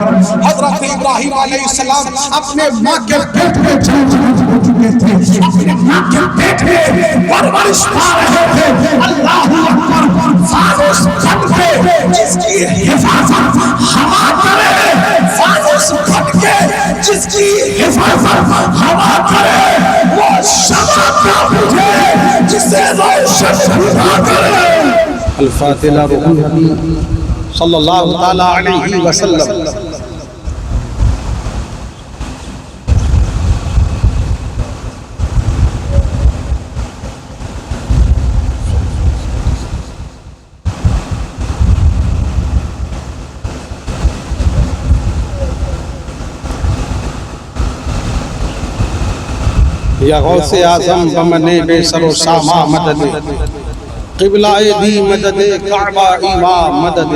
حضرت ابراہیم علیہ السلام اپنے ماں کے پیٹ میں جان ہو چکے تھے، اپنے ماں کے پیٹ میں پرورش پا رہے تھے۔ اللہ اکبر، فانوس بن کے جس کی حفاظت ہوا کرے، فانوس بن کے جس کی حفاظت ہوا کرے، وہ شمع کا بجھے جسے روشن خدا کرے۔ الفاتحہ روح النبی صلی اللہ تعالی علیہ وسلم۔ یا غوث اعظم بمن بے سر و ساما مدد، قبلہ دی مدد، کعبہ امام مدد،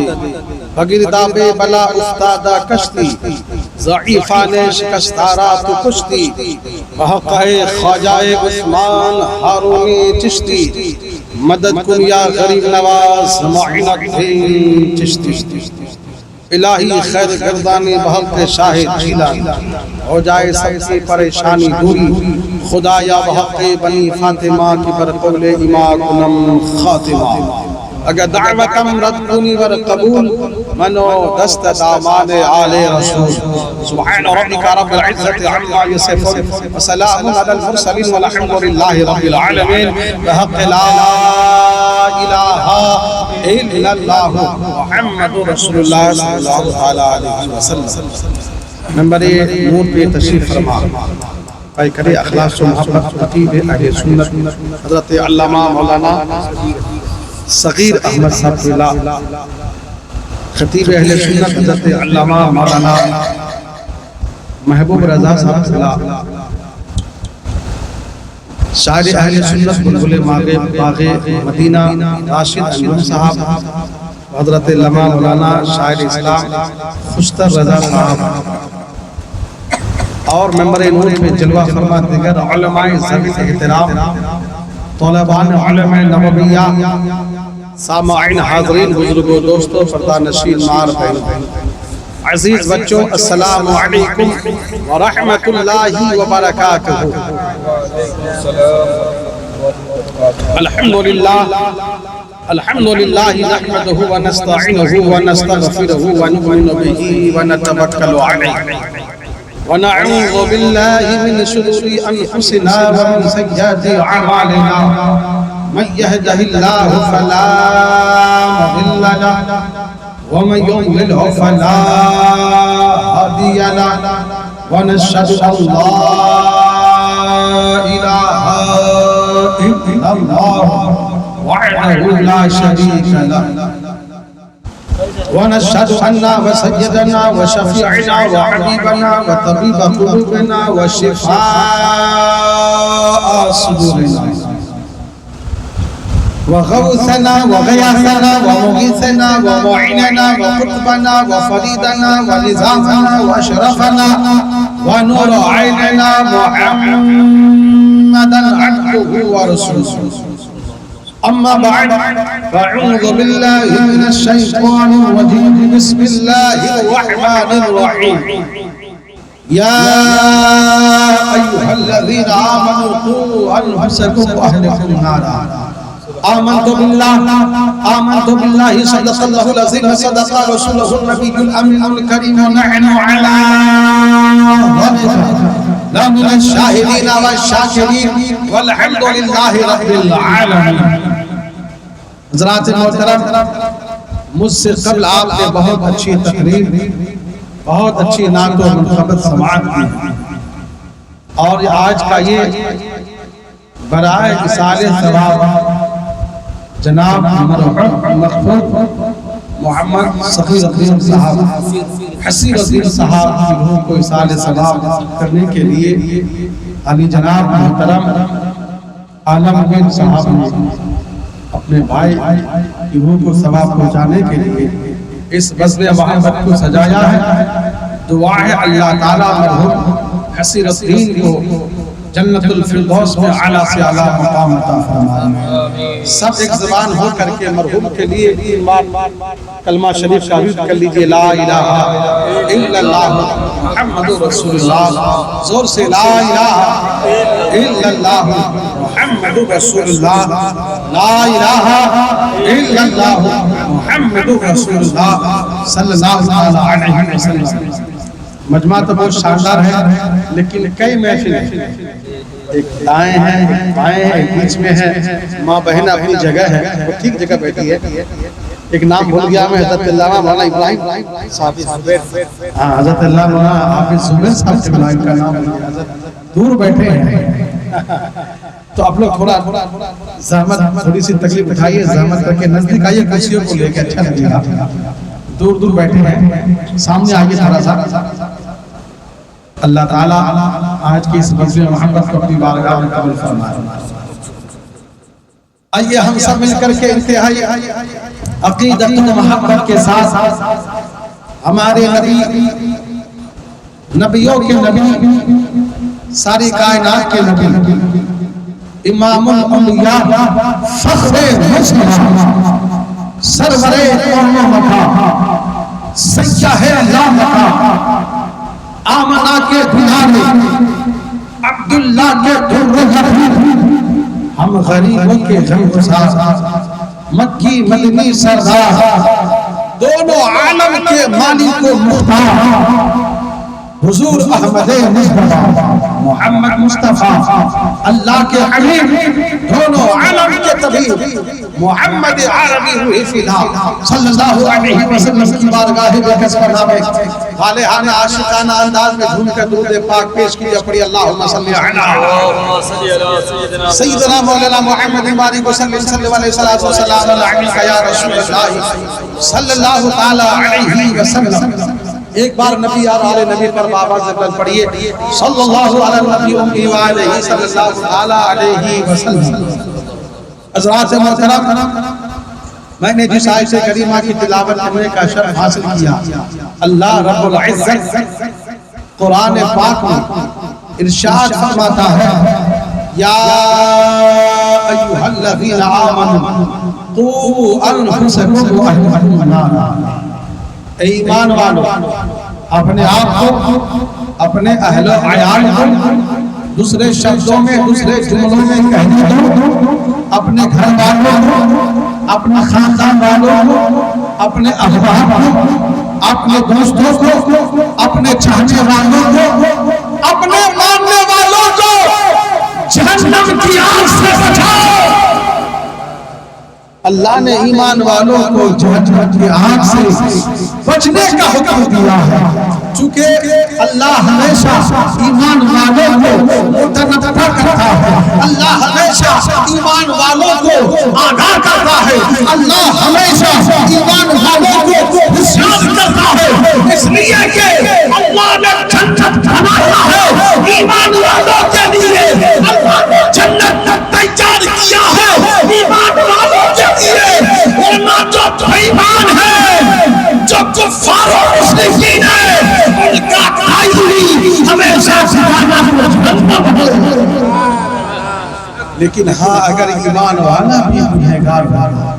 بگرداب بلا افتادہ کشتی، ضعیفان شکستارات کشتی، بحق خواجہ عثمان ہارونی چشتی، مدد کن یا غریب نواز معینک دین چشتی۔ الہی خیر گردانی بحق شاہ جیلانی، ہو جائے سب کی پریشانی دوری، خدا یا بحق بنی فاطمہ کی برقول امام کنم خاتمہ۔ اگر دعوتم رد کنی ور قبول، منو دست دامان آل رسول۔ سبحان ربک رب العزت عما یصفون، وسلام علی المرسلین والحمد للہ رب العالمین، بحق لا الہ الا اللہ محمد رسول اللہ صلی اللہ علیہ وسلم۔ نمبر ایک، نور پہ تشریف فرما بھائی کرے اخلاص و محبت خطیب اہل سنت حضرت علامہ مولانا صغیر احمد صاحب اللہ، خطیب اہل سنت حضرت علامہ مولانا محبوب رضا صاحب اللہ، شاعر اہل سنت بلبل باغ مدینہ راشد انور صاحب، حضرت علامہ مولانا شاعر اسلام خشتر رضا صاحب، اور ممبر نور میں جلوہ فرما دیگر علماء ذوی احترام، طالبان علم نبویہ، سامعین حاضرین بزرگوں دوستوں پردہ نشین مار بہن، عزیز بچوں السلام علیکم ورحمۃ اللہ وبرکاتہ۔ الحمدللہ نحمده ونستعینه ونستغفره ونؤمن به ونتوکل علیہ، ونعوذ باللہ من شرور انفسنا ومن سیئات اعمالنا، من يهده الله فلا مضل له ومن يضلل فلا هادي له، ونشهد ان لا اله الا الله وحده لا شريك له، ونشهد ان سيدنا وشفيعنا وحبيبنا وطبيب قلوبنا وشفاء صدورنا وغوثنا وغياثنا ومغيثنا ومعيننا وقطبنا وفريدنا ونظامنا واشرفنا ونور عيننا محمدا عبده ورسوله، اما بعد فاعوذ بالله من الشيطان الرجيم، بسم الله الرحمن الرحيم، يا ايها الذين امنوا قوا انفسكم واهلكم نارا، آمنت بالله صدق الله العظيم وصدق رسوله النبي الأمين الكريم، ونحن على ذلك من الشاهدين والشاكرين، والحمد لله رب العالمين۔ حضرات محترم، مجھ سے قبل آپ نے بہت اچھی تقریر، بہت اچھی نعت و منقبت سماعت کی، اور آج کا یہ برائے اصال ثواب جناب مرحوم محمد صغیر الدین صاحب، حسیر الدین صاحب کی روح کو اصال ثواب کرنے کے لیے علی جناب محترم عالم الدین صاحب نے اپنے بھائی کی روح کو ثواب پہنچانے کے لیے اس بزم محبت کو سجایا ہے۔ دعا ہے اللہ تعالیٰ مرحوم حسیر الدین کو جنت الفردوس میں اعلیٰ سے اعلیٰ مقام عطا فرمائے. سب ایک زبان ہو کر کے مرحوم کے لیے 3 بار کلمہ شریف کا ورد کر لیجئے. لا الہ الا اللہ محمد رسول اللہ. زور سے لا الہ الا اللہ محمد رسول اللہ. لا الہ الا اللہ محمد رسول اللہ صلی اللہ علیہ وسلم. مجمع تو بہت شاندار ہے لیکن کئی محفل ہیں. ایک دائیں ہیں، ایک بائیں ہیں، ایک بیچ میں ہے. ماں بہن اپنی جگہ ہے، وہ ٹھیک جگہ بیٹھی ہے. ایک نام بھول گیا میں، حضرت علامہ مولانا ابراہیم صاحب. ہاں حضرت علامہ مولانا حافظ زبیر صاحب سے ابراہیم کا نام بھول گیا. حضرت دور بیٹھے ہیں تو آپ لوگ تھوڑا زحمت، تھوڑی سی تکلیف اٹھائیے، زحمت کر کے نزدیک آئیے، کرسیوں کو لے کے اچھا لگے گا. دور دور بیٹھے ہیں، سامنے آئیے تھوڑا سا. اللہ تعالیٰ آج کی اس بزم محمد کو اپنی بارگاہ میں قبول فرمائے. آئیے ہم سب مل کر کے انتہائی عقیدت و محبت کے ساتھ ہمارے نبی، نبیوں کے نبی، ساری کائنات کے نبی، امام الانبیاء، فخر مسلم، سرور قوم و مکان، سیاح اللہ مکان، آمنہ کے دلارے، عبداللہ کے در، ہم غریبوں کے غمگسار، مکی مدنی سردار، دونوں عالم کے مالک و مختار، حضور احمد مصطفیٰ محمد مصطفیٰ، اللہ کے حبیب، دونوں عالم کے طبیب، محمد عربی روح فدا صلی اللہ علیہ وسلم کی بارگاہ بقدس میں غالحانہ عاشقانہ انداز میں جھوم کر درود پاک پیش کیجیے. پڑھی اللہم صلی علی سیدنا مولانا محمد بارک وسلم صلی اللہ علیہ وسلم علیہ یا رسول اللہ صلی اللہ تعالی علیہ وسلم. ایک بار نبی اور آل نبی پر بابا زبر پڑھیے. صلی اللہ علی نبی امی وآلہ صلی اللہ تعالی علیہ وسلم. حضرات محترم، میں نے جس آیت کریمہ کی تلاوت کرنے کا شرف حاصل کیا، اللہ رب العزت قرآن پاک میں ارشاد فرماتا ہے، یا ایھا الذین آمنوا قوا انفسکم و اہلیکم نارا. اے ایمان والو، اپنے آپ کو، اپنے اہل و عیال کو دوسرے شبدوں میں، دوسرے جملوں میں کہنے دو، اپنے گھر والوں کو، اپنے خاندان والوں کو، اپنے احباب کو، اپنے دوستوں کو، اپنے چاہنے والوں کو، اپنے ماننے والوں کو جہنم کی آگ سے بچاؤ. اللہ نے ایمان والوں کو جہنم کی آگ سے بچنے کا حکم دیا ہے، چونکہ اللہ ہمیشہ ایمان والوں کو متنبہ کرتا ہے، اللہ ہمیشہ ایمان والوں کو آگاہ کرتا ہے، اللہ ہمیشہ ایمان والوں کو ارشاد کرتا ہے. اس لیے کہ اللہ نے جنت بنایا ہے ایمان والوں کے لیے، اللہ نے جنت تیار کیا ہے ایمان والوں کے لیے. ورنہ جو ایمان ہے، جو کفار و مشرکین ہے، ان کا کھائی ہمیشہ لیکن ہاں اگر ایمان والا بھی گنہگار ہوگا،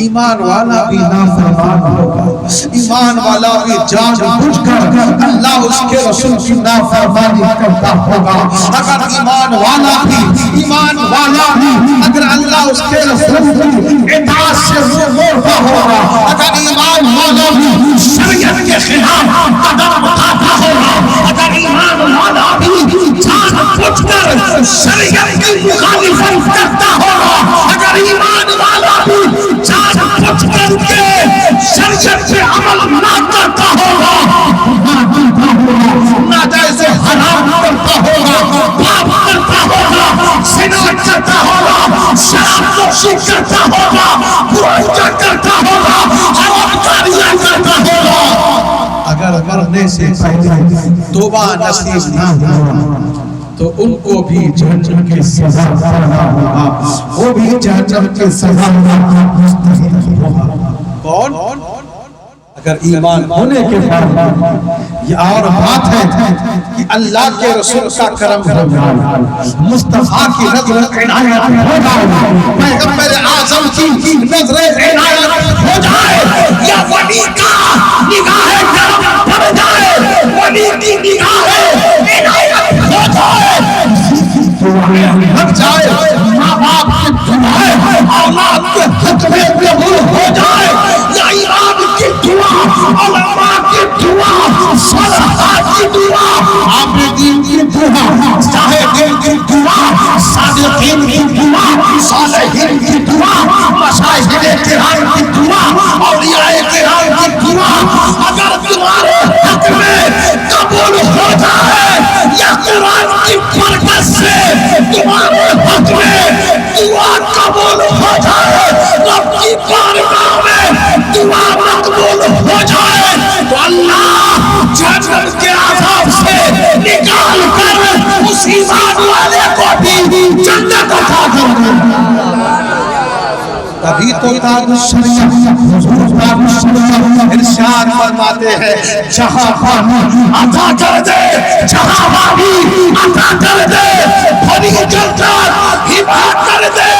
ایمان والا بھی نافرمان ہوگا، ایمان والا بھی جان بوجھ کر اللہ اس کے رسول کی نافرمانی کرتا ہوگا، اگر ایمان والا بھی اگر اللہ اس کے رسول کی اطاعت سے منہ موڑتا ہوگا، اگر ایمان والا بھی شریعت کے خلاف قدم اٹھاتا ہوگا، اگر ایمان والا بھی جان بوجھ کر شریعت کی مخالفت کرتا ہوگا، اگر ایمان والا بھی جان بوجھ کر کے شریعت سے عمل نہ کرتا ہوگا، ناجائز حرام کرتا ہوگا، پاپ کرتا ہوگا، زنا کرتا ہوگا، شراب نوشی کرتا ہوگا، برائی کرتا ہوگا، حرامکاریاں کرتا ہوگا، اگر مرنے سے پہلے توبہ نصیب نہ ہوا تو ان کو بھی جہنم کی سزا پڑنا ہوگا، وہ بھی جہنم کی سزا مستحق ہوگا. کون؟ اگر ایمان ہونے کے بعد یہ اور بات ہے کہ اللہ کے رسول کا کرم ہو جائے، مصطفیٰ کی نظر عنایت ہو جائے، پیغمبر اعظم کی نظر عنایت ہو جائے، یا ولی کا نگاہ کرم پڑ جائے، ولی کی نگاہ عنایت ہو جائے، لگ جائے، ماں باپ کی دعائیں اولاد کے حق میں قبول ہو جائے، یا امام کی دعا، علماء کی دعا، صالحات کی دعا، عابدین کی دعا، زاہدین کی دعا، صادقین کی دعا، صالحین کی دعا، مشائخ کرام کی دعا، اولیاء کرام کی دعا اگر تمہارے حق میں قبول ہو جائے، یا قرآن کی برکت سے تمہارے حق میں دعا قبول ہو جائے، رب کی بارگاہ میں دعا مقبول ہو جائے، تو اللہ جہنم کے عذاب سے نکال کر اس ایمان والے کو بھی جنت عطا کر دے۔ تبھی تو تاج الشریعت حضور پاک ارشاد فرماتے ہیں، جہاں پانی عطا کر دے، جہاں پانی عطا کر دے، بھری جنت ہبا کر دے،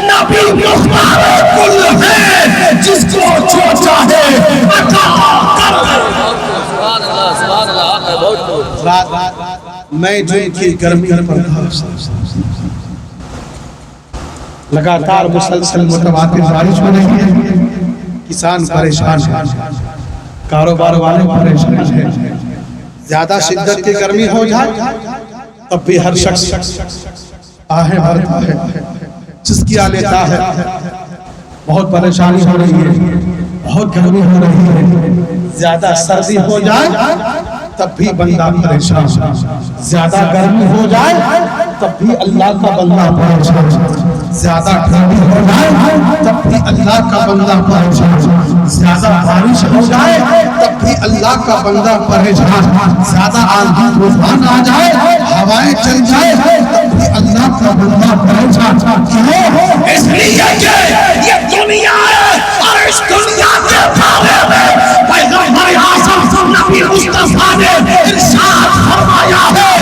نبی مختار کل ہے، جس کو جو چاہے عطا کر دے۔ میں جن کی گرمی پر لگاتار مسلسل متواتر بارش ہو رہی ہے، کسان پریشان ہیں، کاروبار والے پریشان ہیں، زیادہ شدت کی گرمی ہو جائے تب بھی ہر شخص آہیں بھرتا ہے، چسکیاں لیتا ہے، بہت پریشانی ہو رہی ہے، بہت گرمی ہو رہی ہے، زیادہ سردی ہو جائے تب بھی بندہ پریشان، زیادہ گرمی ہو جائے تب بھی اللہ کا بندہ پریشان، زیادہ ٹھنڈی ہو جائے تب بھی اللہ کا بندہ پریشان، زیادہ بارش ہو جائے تب بھی اللہ کا بندہ پریشان، زیادہ آندھی طوفان آ جائے، ہوائیں چل جائے تب بھی اللہ کا بندہ پریشان۔ کیوں؟ اس لیے کہ یہ دنیا ہے، اور اس دنیا کے بارے میں پیغمبر اعظم نبی مصطفیٰ نے ارشاد فرمایا ہے،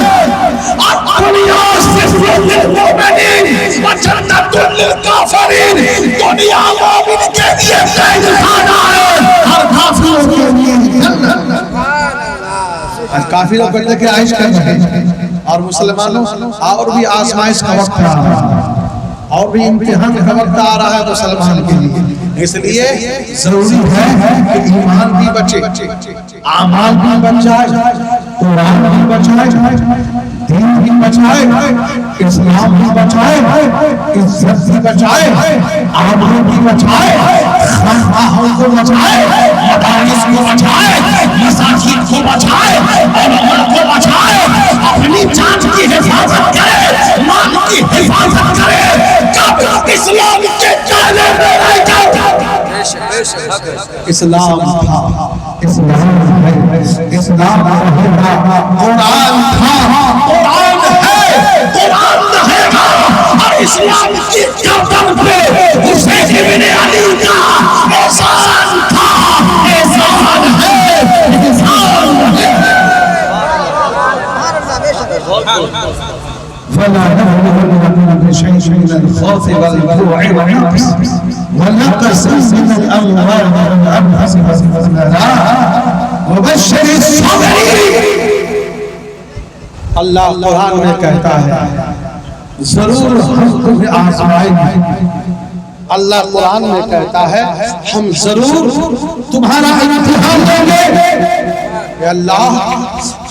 اور دنیا صرف للمؤمنین وجنت للکافرین، دنیا مومن کے لیے قید خانہ ہے، اور کافروں کے لیے جنت۔ اور کافروں کو لے کے عائش کر رہے ہیں، اور مسلمانوں اور بھی آزمائش کا وقت آ رہا ہے، اور بھی امتحان کا وقت آ رہا ہے مسلمان کے لیے، اس لیے ضروری ہے کہ ایمان بھی بچے، اعمال بھی بچائے، قرآن بھی بچائے، دین بھی بچائے، اسلام بھی بچائے، عزت بھی بچائے، آبرو بھی بچائے، خانقاہوں کو بچائے، مدارس کو بچائے، مساجد کو بچائے، علماء کو بچائے، اپنی جان کی حفاظت کرے، مال کی حفاظت کرے، کب اسلام کے کالے میں رہ جائے۔ اسلام تھا، اسلام ہے، اسلام رہے گا، قرآن تھا، قرآن ہے، قرآن رہے گا، اور اسلام کی گردن پہ حسین ابن علی کا احسان تھا، احسان ہے، احسان ہے۔ فلا نبلونكم بشيء من الخوف والجوع ونقص من الاموال والانفس والثمرات وبشر الصابرين۔ اللہ قرآن میں کہتا ہے ضرور ہم تمہیں آزمائیں گے، اللہ قرآن میں کہتا ہے ہم ضرور تمہارا امتحان لیں گے۔ اے اللہ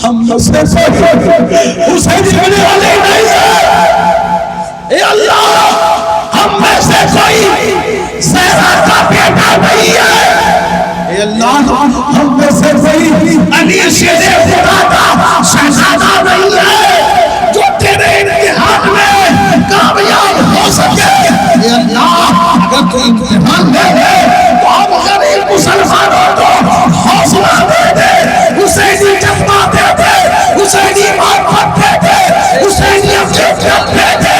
ہم سے حسین ابن علی نہیں ہے، اے اللہ ہم میں سے کوئی زہرا کا بیٹا نہیں ہے، اے اللہ ہم میں سے کوئی علی شیر خدا کا شہزادہ نہیں ہے جو تیرے امتحان میں کامیاب ہو سکے۔ اے اللہ اگر کوئی امتحان لے لے تو ہم غریب مسلمانوں کو حوصلہ دے دے، حسینی جذبہ دے دے، حسینی محبت دے دے، حسینی عقیدت دے دے،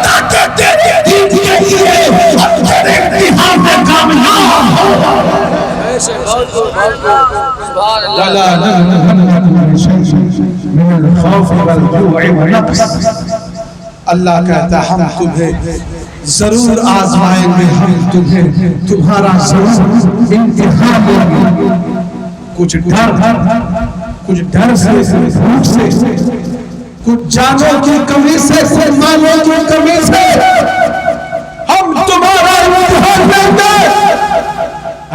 تاکہ تیرے دین کے لیے ہم تیرے امتحان میں کامیاب ہو۔ ولا نبلونكم بشيء من الخوف والجوع والنقص. اللہ کہتا ہے ہم تمہیں ضرور آزمائیں گے، ہم تمہیں تمہارا ضرور امتحان لیں گے. کچھ ڈر سے، بھوک سے، کچھ جانوں کی کمی سے، کچھ مالوں کی کمی سے ہم تمہارا امتحان لیں گے.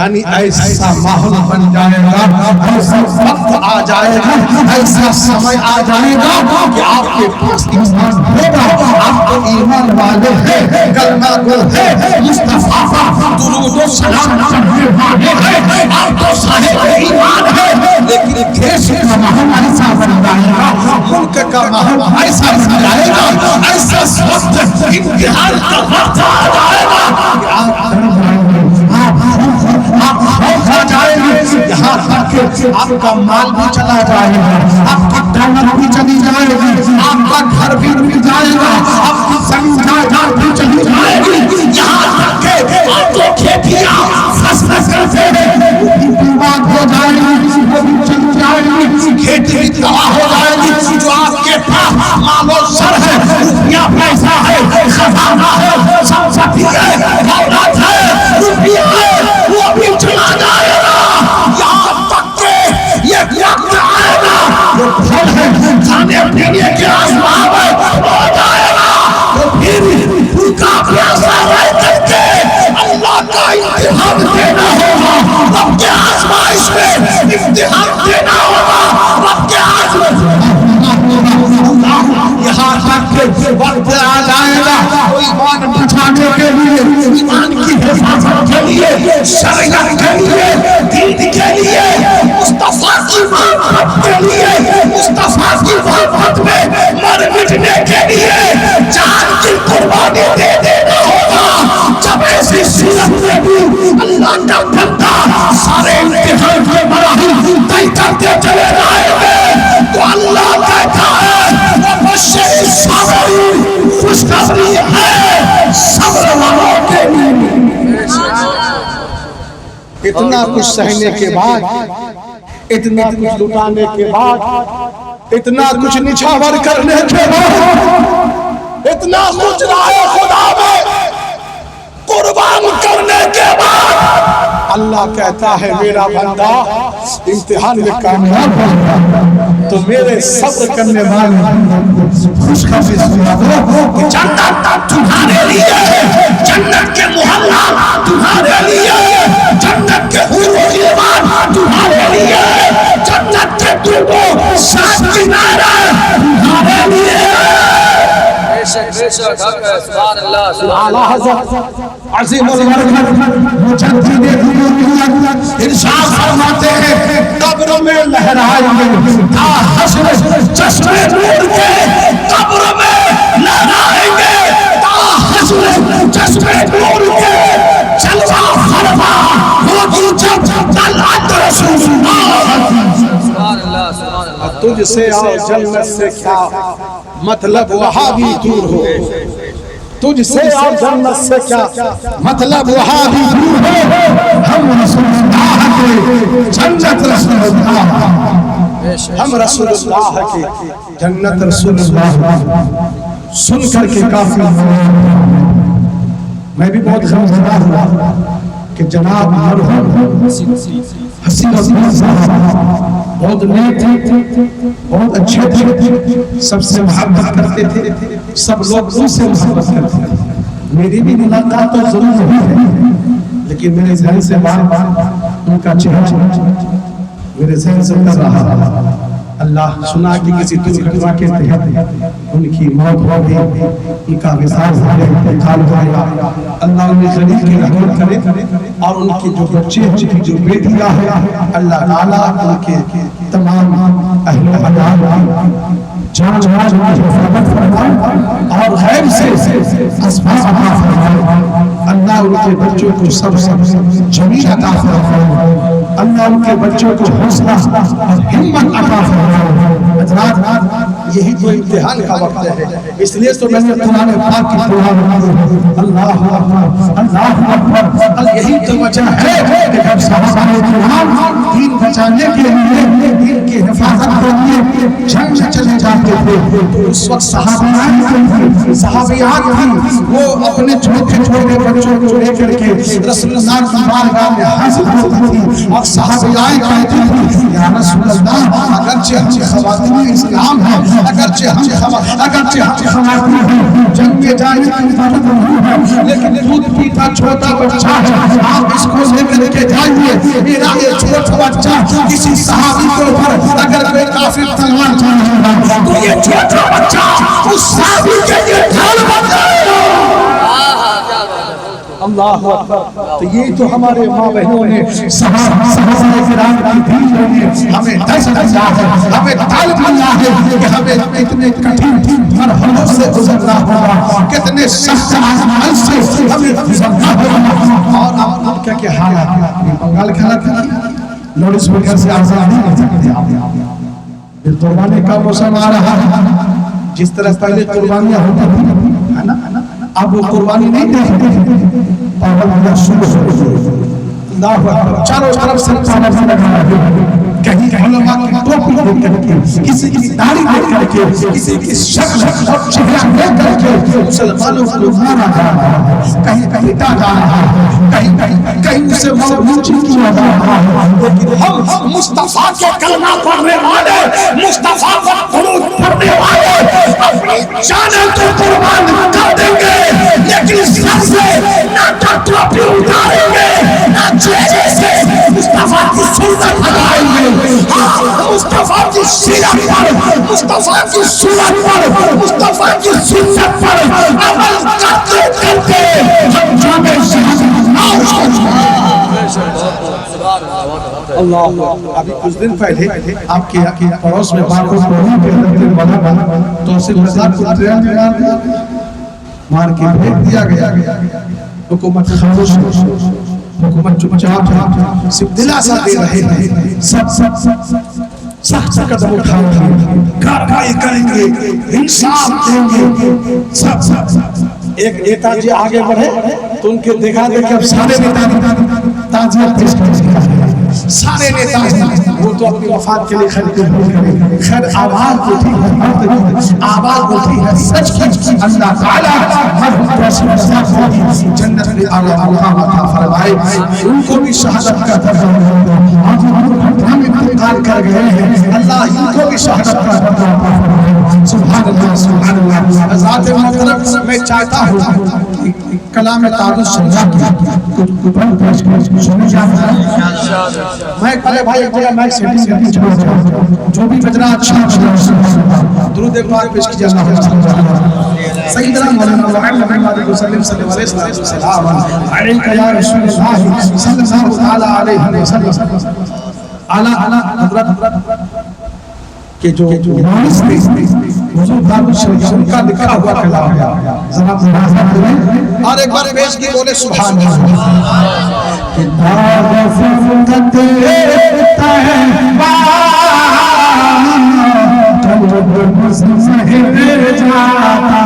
یعنی ایسا ماحول بن جائے گا، ایسا وقت آ جائے گا، ایسا سمے آ جائے گا کہ آپ کے پاس ایمان ہوگا، آپ کو ایمان والے ہیں، کلمہ گو ہے، مصطفیٰ درود و سلام پڑھنے والے ہیں، آپ تو صاحب ایمان ہے، لیکن دیش کا ماحول ایسا بن جائے گا، ملک کا ماحول ایسا بن جائے گا، ایسا وقت امتحان کا وقت آ جائے گا کہ آپ کھا جائیں گے، یہاں تک کہ آپ کا مال بھی چلا جائے گا، آپ کی دولت بھی چلی جائے گی، آپ کا گھر بھی مل جائے گا، آپ کی زمین جائیداد بھی چلی جائے گی، یہاں تک کہ آپ کو کھیتیاں فصل کرتے ہیں وہ بھی برباد ہو جائے گی، وہ بھی چلی جائے گی، کھیتی بھی تباہ ہو جائے گی. جو آپ کے پاس مال و زر ہے، روپیہ پیسہ ہے، خزانہ ہے، سمپتی ہے، دولت ہے، روپیہ ہے، وہ بھی چلا جائے گا. یہاں تک کہ یہ وقت آئے گا، وہ پھل ہے کھانے پینے کے اسباب ہے ہو جائے گا، تو پھر بھوکا پیاسا رہ کر کے اللہ کا امتحان دینا ہوگا، رب کے آزمائش میں امتحان دینا ہوگا، رب کے آزمائش. یہاں تک کہ وقت آ جائے گا ایمان بچانے کے لیے، ایمان کی حفاظت کے لیے، شریعت کے لیے، دین کے لیے، مصطفیٰ کی محبت کے لیے، مصطفیٰ کی محبت میں مر مٹنے کے لیے جان کی قربانی دے دینا ہوگا. جب ایسی صورت میں بھی اللہ کا بندہ سارے امتحان کے مراحل طے کرتے چلے جائیں گے تو اللہ کہتا ہے وبشر الصابرین، خوشخبری ہے صبر والوں کے لیے. اتنا کچھ سہنے کے بعد، اتنا کچھ لٹانے کے بعد، اتنا کچھ نچھاور کرنے کے بعد، اتنا کچھ راہ خدا میں قربان کرنے کے بعد اللہ کہتا ہے میرا بندہ امتحان میں کامیاب ہوگا تو میرے صبر کرنے والے خوشخبری سنا دو کہ جنت تمہارے لیے ہے، جنت کے محلہ تمہارے لیے ہے، جنت کے حور و غلمان تمہارے لیے ہے، جنت کے دونوں سات کنارے تمہارے لیے ہے. سبحان اللہ اعلیٰ حضرت عظیم البرکت مجدد الوجود ارشاد فرماتے ہیں قبر میں لہرائیں گے تا حشر چشمے نور کے، قبر میں لہرائیں گے تا حشر چشمے نور کے، جلوہ فرما ہوگی جب طلعت رسول اللہ. سبحان اللہ سبحان اللہ. تجھ سے اور جنت سے کیا مطلب وہاں بھی دور ہو، تجھ سے اور جنت سے کیا مطلب وہاں بھی دور ہو، ہم رسول اللہ کے جنت رسول اللہ، ہم رسول اللہ کے جنت رسول اللہ. سن کر کے کافی میں بھی بہت غمزدہ ہوا کہ جناب مرحوم حسین عزیز صاحب بہت نیک تھے، بہت اچھے تھے، سب سے محبت کرتے تھے، سب لوگ ان سے محبت کرتے تھے. میری بھی ملاقات تو ضرور ہوئی ہے لیکن میرے ذہن سے بار بار ان کا چہرہ میرے ذہن سے اتر رہا. اللہ سنا کہ کسی درگھٹنا کے تحت ان کی موت ہو گئی، ان کا وصال ہو گیا، انتقال ہو گیا. اللہ انہیں غریب کی رحمت کرے اور ان کی جو بچے ان کی جو بیٹیاں ہیں اللہ تعالیٰ ان کے تمام اہل و عیال جان کی حفاظت فرمائے اور غیب سے اسباب عطا فرمائے. اللہ ان کے بچوں کو صبر جمیل عطا فرمائے. اللہ ان کے بچوں کو حوصلہ اور ہمت عطا فرمائے. حضرات یہی تو امتحان کا وقت ہے، اس لیے تو میں نے قرآن پاک کی دعا مانگی، اللہ اکبر اللہ اکبر۔ یہی تو وجہ ہے کہ جب صحابہ کرام دین بچانے کے لیے، دین کی حفاظت کے لیے جنگ میں چلے جاتے تھے تو اس وقت صحابیات تھی، وہ اپنے چھوٹے چھوٹے بچوں کو لے کر کے رسول اللہ کی بارگاہ میں حاضر ہوتی تھی اور صحابیات کہتی تھی یا رسول اللہ اگرچہ ہم خواتین اسلام ہیں، اگرچہ ہم خواتین ہیں، جنگ میں جائیں لیکن دودھ پیتا چھوٹا بچہ ہے، آپ اس کو لے کر کے جائیے، میرا یہ چھوٹا بچہ کسی صحابی کے اوپر اگر کوئی کافر تلوار چلاتا تو یہ چھوٹا بچہ اس صحابی کے لیے ڈھال بن جائے گا۔ اللہ اکبر۔ تو یہ تو ہمارے ماں بہنوں نے صحابہ کرام کی دینوں نے ہمیں درس دیا ہے، ہمیں تعلیم دیا ہے کہ ہمیں اتنے کٹھن مرحلوں سے گزرنا ہوگا، کتنے سخت آزمائش سے ہمیں گزرنا ہوگا۔ اور آپ کیا کیا حالات ہیں، بنگال کے حالات لوڈ اسپیکر سے آزاد نہیں کر سکتے آپ، پھر قربانی کا موسم آ رہا ہے، جس طرح پہلے قربانیاں ہوتی تھیں ہے نا، اب وہ قربانی نہیں دیکھتے، پابندیاں شروع ہو گئی، اللہ اکبر، چاروں طرف سے پابندیاں لگا ہے، کہیں علماء کی ٹوپی لے کر کے، کسی کی داڑھی لے کر کے، کسی کی شکل اور چہرہ لے کر کے مسلمانوں کو مارا جا رہا ہے، کہیں پیٹا جا رہا ہے، کہیں اسے موجود کیا جا رہا ہے، لیکن ہم مصطفیٰ کے کلمہ پڑھنے والے، مصطفیٰ کا درود پڑھنے والے اپنی جانیں تو قربان کر دیں گے، لیکن سر سے نہ تو ٹوپی اتاریں گے، نہ چہرے سے مصطفیٰ کی سنت ہٹائیں گے۔ مصطفیٰ کی سیرت پر، مصطفیٰ کی سنت پر، مصطفیٰ کی سنت پر عمل کرتے کرتے ہم جامع اللہ۔ ابھی کچھ دن پہلے آپ کے پڑوس میں بار کو تو اسے مزار کو ٹرین میں مار کے بھیج دیا گیا، حکومت خاموش، حکومت چپ چاپ صرف دلاسا دے رہے ہیں، سخت قدم اٹھا رہے ہیں، کارروائی کریں گے، انصاف دیں گے، ایک نیتا جی آگے بڑھے تو ان کے دیکھا دے کہ اب سارے نیتا تعزیت پیش کریں، سارے نیتا وہ تو اپنی وفات کے لیے خیر آواز اٹھی ہے، آواز اٹھی ہے سچ کی، اللہ تعالیٰ جنت میں اعلیٰ مقام عطا فرمائے، ان کو بھی شہادت کا درجہ ہم انتقال کر گئے ہیں، اللہ ان کو بھی شہادت کا درجہ عطا فرمائے، سبحان اللہ سبحان اللہ۔ ذات محترم میں چاہتا ہوں کلام تعارض سمجھا کچھ پیش کر سنیں جاتا میں پہلے بھائی ایک جگہ مائک سیٹنگ کرنی چاہتا جو بھی بجنا اچھا درود پاک پیش کیا جاتا سیدنا مولانا محمد علیہ وسلم صلی اللہ علیہ وسلم علیک یا رسول اللہ صلی اللہ علیہ وسلم اعلیٰ حضرت کہ جو مانس تھے حضور دار الشریف ان کا لکھا ہوا کلام ہے، ذرا ملاحظہ کریں اور ایک بار پیش کی بولے سبحان اللہ۔ کہ دار فرقت طیبہ قلب مزمحل جاتا،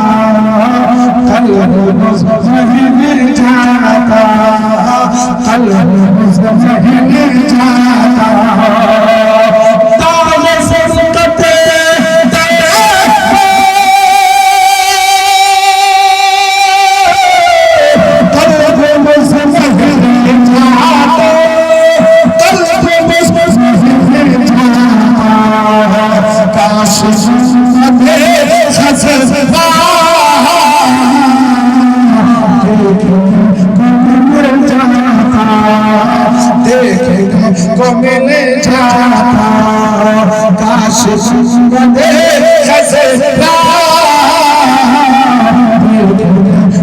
قلب مزمحل جاتا، قلب مزمحل جاتا، کو مل جاتا، کاش بندے خزرا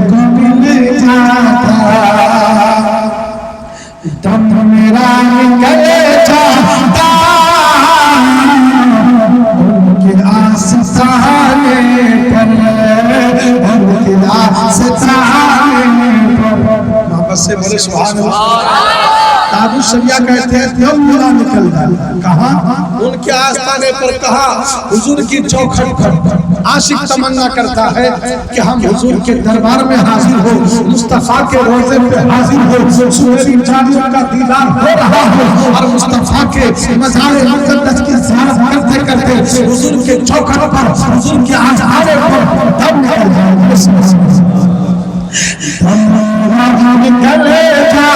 کو مل جاتا، دم میرا نکل جاتا ان کے آستانے پر، ان کے آستانے پر، محبت سے بولے سبحان اللہ۔ تاج الشریعہ کہتے ہیں دم میرا نکل گیا. کہا ان کے آستانے پر کہا حضور کی چوکھٹ پر عاشق تمنا کرتا ہے کہ ہم حضور کے دربار میں حاضر ہو, مصطفیٰ کے روضے پہ حاضر ہو, سنہری چادر کا دیدار ہو رہا ہو اور مصطفیٰ کے مزار مقدس کی زیارت کرتے کرتے حضور کے چوکھٹ پر حضور کے آستانے پر دم نکل جائے. دم نکل جاتا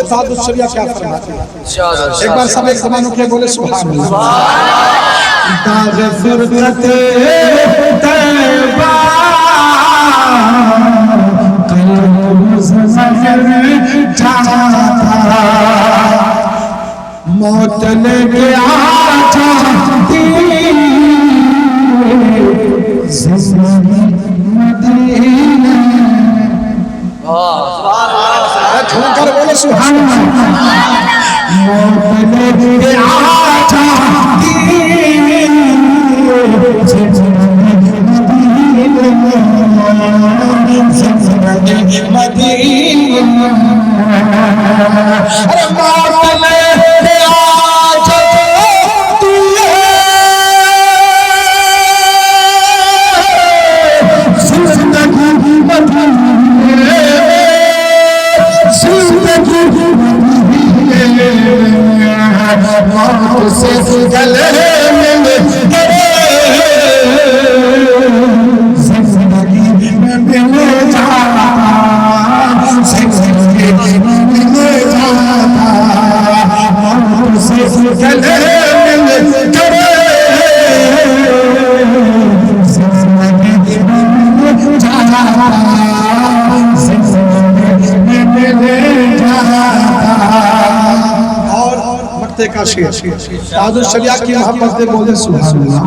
تاج الشریعہ کیا فرماتے ہیں؟ ایک بار سب ایک زبانوں کے بولے سبحان اللہ. تاج فرقت طیبہ قلب زمین جاتا موت لے گیا جاتی زمین مدینہ. جھوم کر بولے سبحان اللہ. موت لے گیا جاتی زمین مدینہ. ارے موت لے گیا موت سے گلے مل گئے زندگی میں مل جاتا زندگی میں مل جاتا موت سے گلے مل گئے زندگی میں مل جاتا زندگی میں مل جاتا. کا شعر تاج الشریعہ کی محبت دے بولے سبحان اللہ.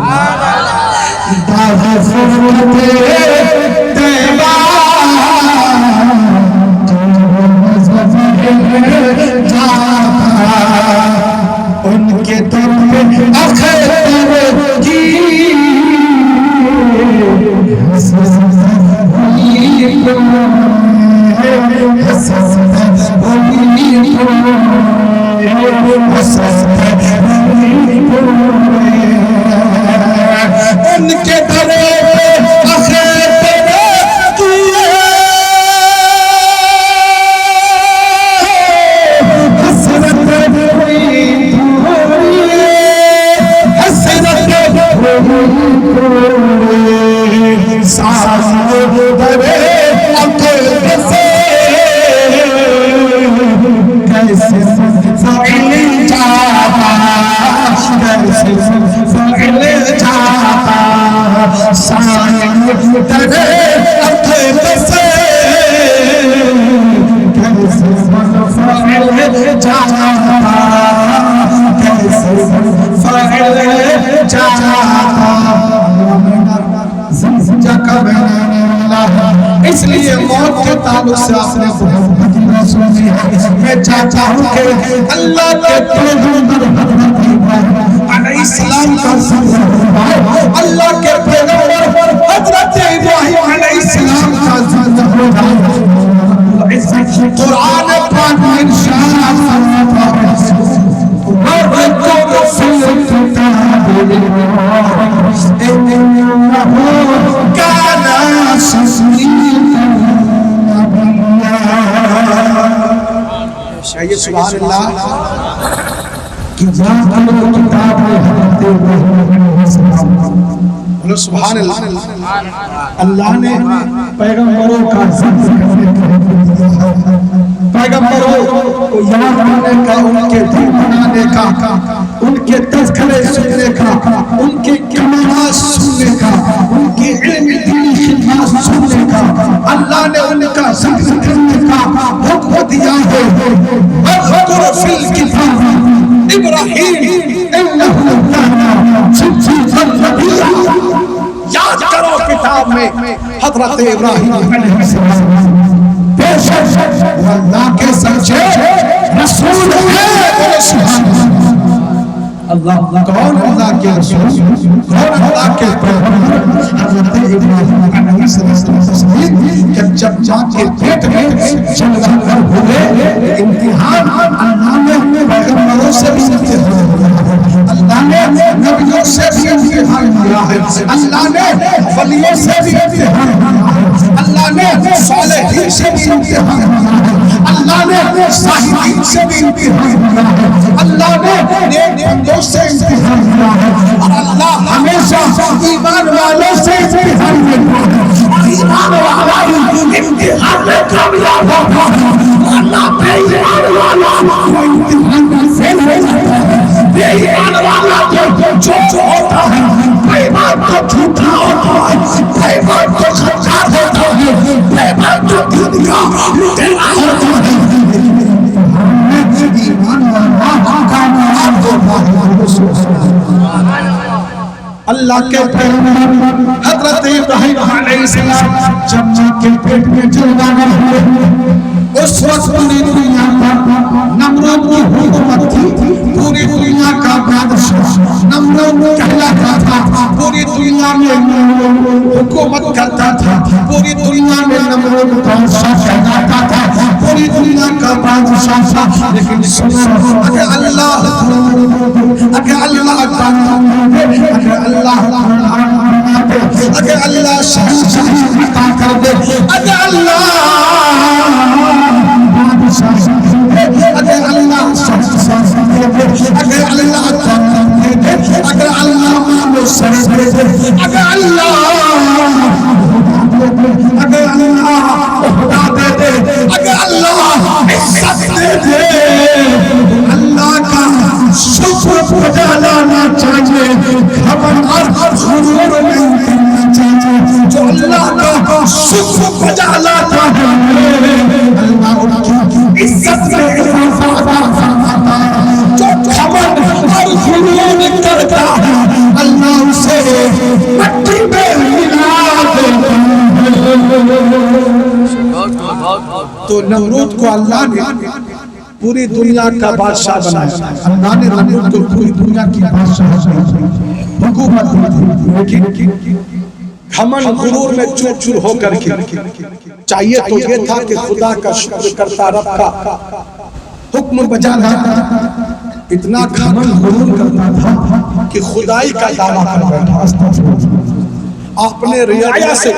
تاج فرقت طیبہ جاتا ان کے در پہ اختر کی ان کے در پہ فعل جاتا کیسے فعل جاتا سائن ترے اپنے سے کیسے فعل جاتا کیسے فعل جاتا اس لیے موت کے تعلق سے آپ نے بہت سنی ہے میں چاہتا ہوں کہ اللہ کے پیغمبر علیہ السلام کا ذکر اللہ کے پیغمبر حضرت ابراہیم علیہ السلام کا ذکر قرآن پاک میں ارشاد فرماتا ہے وَذْكُرْ فِي الْكِتَابِ إِنَّهُ كَانَ صَدِيقًا نَبِيًّا چاہیے سبحان اللہ کہ جہاں کتاب میں حضرت بولو سبحان اللہ اللہ نے پیغمبروں کا ذکر کرنے کا پیغمبروں کو یاد رکھنے کا ان کے دین بنانے کا ان کے تذکرے سننے کا ان کے کلمات سننے کا ان کی علمی دینی خدمات سننے کا اللہ نے ان کا ذکر کرنے کا حکم دیا ہے وَاذْكُرْ فِي الْكِتَابِ ابراہیم انہ کان صدیقا نبیّا یاد کرو کتاب میں حضرت ابراہیم علیہ السلام بے شک اللہ کے سچے رسول ہیں اللہ کون اللہ کے رسول کون اللہ کے پیغمبر حضرت ابراہیم علیہ السلام کہ جب ماں کے پیٹ میں جلوہ گر ہوئے امتحان اللہ نے پیغمبروں سے بھی امتحان اللہ نے نبیوں سے بھی امتحان کیا ہے اللہ نے ولیوں سے بھی امتحان کیا ہے اللہ نے صالحین سے بھی امتحان کیا ہے اللہ نے صاحبین سے بھی امتحان کیا ہے اللہ نے نیک بندوں سے امتحان کیا ہے اور اللہ ہمیشہ ایمان والوں سے امتحان کرتا ہے اور ایمان والا امتحان میں کامیاب ہوتا ہے اللہ بے ایمان والا کو امتحان میں فیل ہو جاتا ہے بے ایمان والا کو جھوٹ ہوتا ہے بے ایمان کو جھوٹا ہوتا ہے بے ایمان کو خرچار ہوتا ہے بے ایمان کو دین کا لٹیرا ہوتا ہے ایمان والا کامیاب ہوتا ہے اللہ کے پیغمبر حضرت ابراہیم علیہ السلام جب ماں کے پیٹ میں جلوہ گر ہوئے اس وقت پوری دنیا پر نمرود کی حکومت تھی پوری دنیا کا بادشاہ نمرود کہلاتا تھا پوری دنیا میں حکومت کرتا تھا پوری دنیا میں نمرود بادشاہ کہلاتا تھا پوری دنیا کا بادشاہ تھا لیکن سنو اگر اللہ اگر اللہ شہنشاہی عطا کر دے اگر اللہ بادشاہ اگر اللہ شہنشاہی اگر اللہ طاقت دے دے اگر اللہ مال و سر دے دے اگر اللہ خدا دے دے اگر اللہ عزت دے دے اللہ کا شکر بجا لانا چاہیے خبر اور غرور نہیں کرنا چاہیے جو اللہ کا شکر بجا لاتا ہے اللہ ان کی عزت میں اضافہ فرماتا ہے جو خبر اور غرور کرتا ہے اللہ اسے مٹی میں ملا دیتا ہے تو نمرود کو اللہ نے پوری دنیا کا بادشاہ بنایا اللہ نے نمرود کو پوری دنیا کی بادشاہ حکومت دی لیکن گھمنڈ غرور میں چور چور ہو کر کے چاہیے تو یہ تھا کہ خدا کا شکر کرتا رب کا حکم بجا لاتا اتنا گھمنڈ غرور کرتا تھا کہ خدائی کا دعویٰ کر بیٹھا اپنے رعایا سے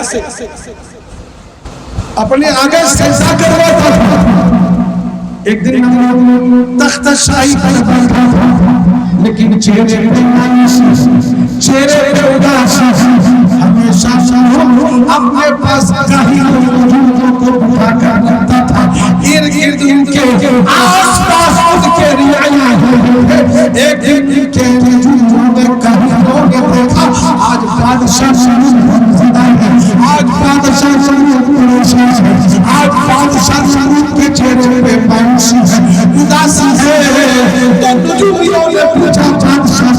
اپنے آگے سجدہ کرواتا تھا ایک دن تخت شاہی پر بیٹھا تھا لیکن چہرے پہ مایوسی چہرے پہ اداسی ہمیشہ اپنے پاس کہیں لوگوں کو بٹھا کر کرتا تھا ارد گرد ان کے آس پاس ان کے رعایا ہے. ایک دن کے رجوع میں کہیں لوگ دیکھا آج بادشاہ زندہ ہے, آج بادشاہ پریشان ہے, آج بادشاہ کے چہرے پہ مایوسی ہے, اداسی ہے. تو نجومیوں نے پوچھا بادشاہ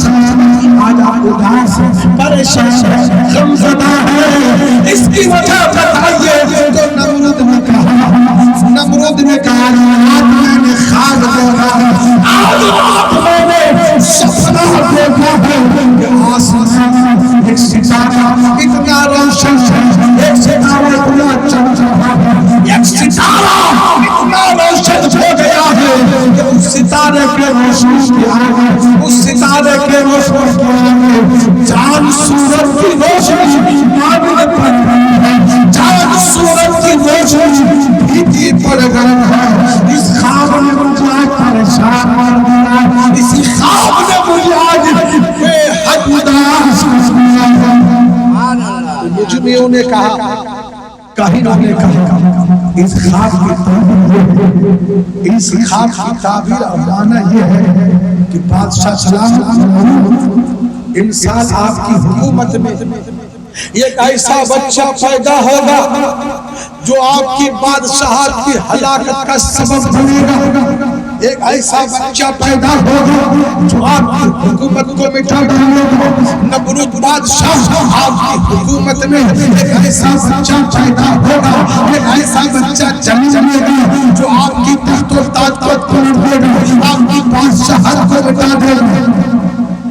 آج آپ اداس ہے, پریشان ہے, غمزدہ ہے, اس کی وجہ بتائیے. تو نمرود نے کہا آج میں نے خواب دیکھا ہے, آج رات میں نے سپنا دیکھا ہے کہ آسمان ایک ستارہ اتنا روشن ہے, ایک ستارہ اتنا چمک رہا ہے, ایک ستارہ اتنا روشن ہو گیا ہے کہ اس ستارے کے روشنی کے آگے, اس ستارے کے روشنی کے آگے چاند سورج کی روشنی معدن پڑ رہی ہے, چاند سورج کی روشنی بھیتی پڑ گئی ہے. اس خواب نے مجھے آج پریشان کر دیا, اسی خواب نے مجھے آج بے حد اداس کر دیا. مجرموں نے کہا, کاہنوں نے کہا اس خواب کی تعبیر, اس خواب کی تعبیر اور معنی یہ ہے کہ بادشاہ سلام انسان آپ کی حکومت میں ایک ایسا بچہ پیدا ہوگا جو آپ کی بادشاہت کی ہلاکت کا سبب بنے گا. ایک ایسا بچہ پیدا ہوگا جو آپ کی حکومت کو مٹا ڈالے گا. نمرود بادشاہ آپ کی حکومت میں ایک ایسا بچہ پیدا ہوگا, ایک ایسا بچہ جنمے گا جو آپ کی تخت و تاج کو توڑ دے گا, آپ کی بادشاہت کو مٹا دے گا.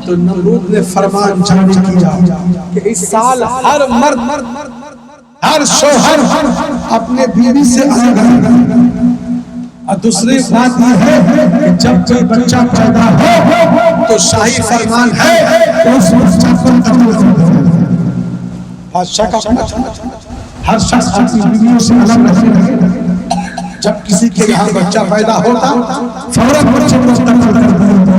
تو نمرود نے فرمان جاری کیا کہ اس سال ہر مرد ہر شوہر اپنے بیوی سے الگ رہے. اور دوسری بات یہ ہے کہ جب کوئی بچہ پیدا ہو تو شاہی فرمان ہے کہ اس بچہ کو قتل کرنا. بادشاہ کا ہر شخص اپنی بیویوں سے الگ رہے. جب کسی کے یہاں بچہ پیدا ہوتا فوراً بچے کو قتل کر دیا.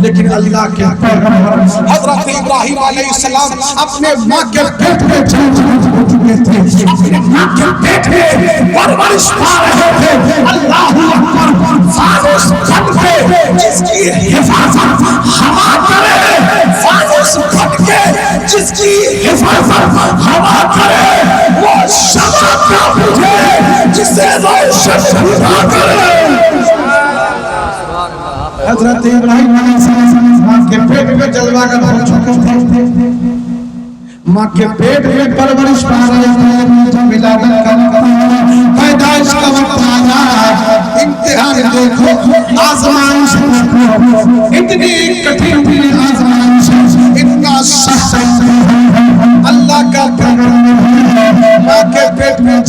لیکن اللہ کے پیغمبر حضرت ابراہیم علیہ السلام اپنے ماں کے پیٹ میں جان ہو چکے تھے, اپنے ماں کے پیٹ میں پرورش پا رہے تھے. اللہ اکبر, فانوس بن کے جس کی حفاظت ہوا کرے, فانوس بن کے جس کی حفاظت ہوا کرے, وہ شمع کا بجھے جسے روشن ہوا کرے. حضرت ابراہیم علیہ السلام ماں کے پیٹ میں جلوہ گر ہو چکے تھے, ماں کے پیٹ میں پرورش پا رہے تھے. جب ولادت کا وقت آیا, پیدائش کا وقت آیا, امتحان دیکھو, آزمائش دیکھو, اتنی کٹھن آزمائش, اتنا سخت اللہ کا پیغمبر ماں کے پیٹ میں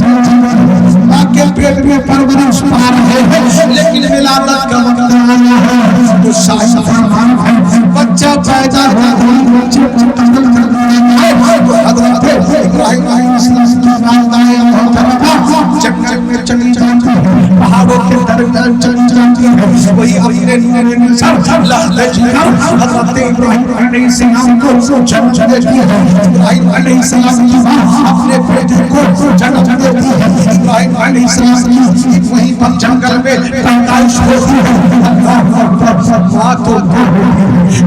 ماں کے پیٹ میں پرورش پا رہے ہیں. لیکن ولادت کا وقت آیا ہے تو شاہی فرمان ہے بچہ پیدا ہوا, بچے کو قتل کر دیا ہے. تو حضرت ابراہیم علیہ السلام کی والدہ محترمہ جنگل میں چلی جاتی ہے, پہاڑوں کے درمیان چلی جاتی ہے. وہی اپنے نور نظر لہلج کر حضرت ابراہیم علیہ السلام کو جنم دیتی ہے. ابراہیم علیہ السلام کی ماں اپنے بیٹے کو جنم دیتی ہے. ابراہیم علیہ السلام کی وہیں پر جنگل میں پیدائش ہوتی ہے. ماں تو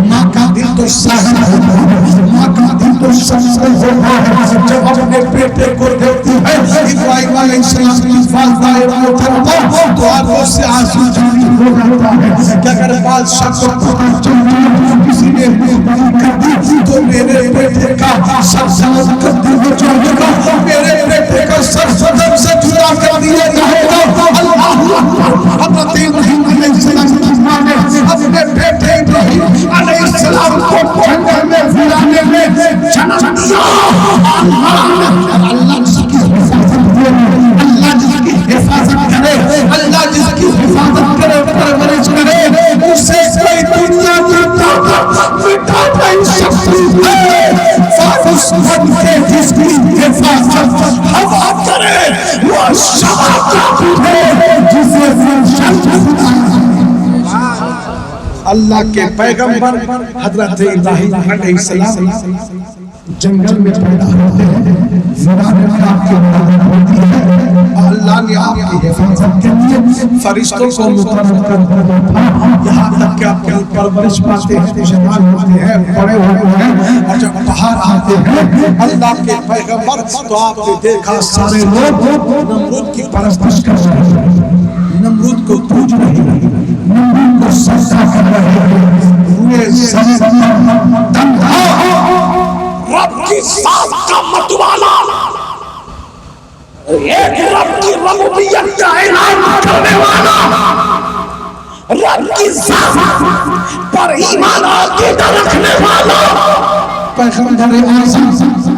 ماں کا دل تو سہنا ہوتا ہے, ماں کا دل تو سمجھتا ہوتا ہے جب اپنے بیٹے کو دیکھتی ہے. ابراہیم علیہ السلام کی والدہ محترمہ تو آنکھوں سے آنسو جاری ہو جاتا ہے کہ اگر بادشاہ کو پتہ چلتا کسی نے بری کر دی تو میرے بیٹے کا سر سلام کر دیا جائے گا, میرے بیٹے کا سر صدم سے جدا کر دیا جائے گا. اللہ اکبر. حضرت ابراہیم علیہ السلام کی ماں نے اپنے بیٹے ابراہیم علیہ السلام کو جنگل میں پھرانے میں جنم دیا. اللہ جس کی حفاظت کرے, اللہ جس کی حفاظت کرے, اللہ جس کی حفاظت کرے, پرورش کرے, اسے کوئی دنیا کی طاقت مٹا نہیں سکتی ہے. فانوس بن کے جس کی حفاظت ہوا کرے, وہ شمع کا بجھے جسے روشن ہوا. اللہ کے پیغمبر حضرت ابراہیم علیہ السلام جنگل میں پیدا ہوتے ہیں، میدان میں آپ کی عبادت ہوتی ہے، اللہ نے آپ کی حفاظت کے لیے فرشتوں کو مقرر کر دیا، یہاں تک کہ آپ کی پرورش پاتے ہیں، جوان ہوتے ہیں، بڑے ہوتے ہیں، اور جب باہر آتے ہیں اللہ کے پیغمبر تو آپ نے دیکھا سارے لوگ نمرود کی پرستش کر رہے ہیں، نمرود کو پوج رہے ہیں، نمرود کو سجدہ کر رہے ہیں، روئے زمین تنہا رب کی ذات کا متوالا، ایک رب کی ربوبیت کا اعلان کرنے والا، رب کی ذات پر ایمان عقیدہ رکھنے والا پیغمبر اعظم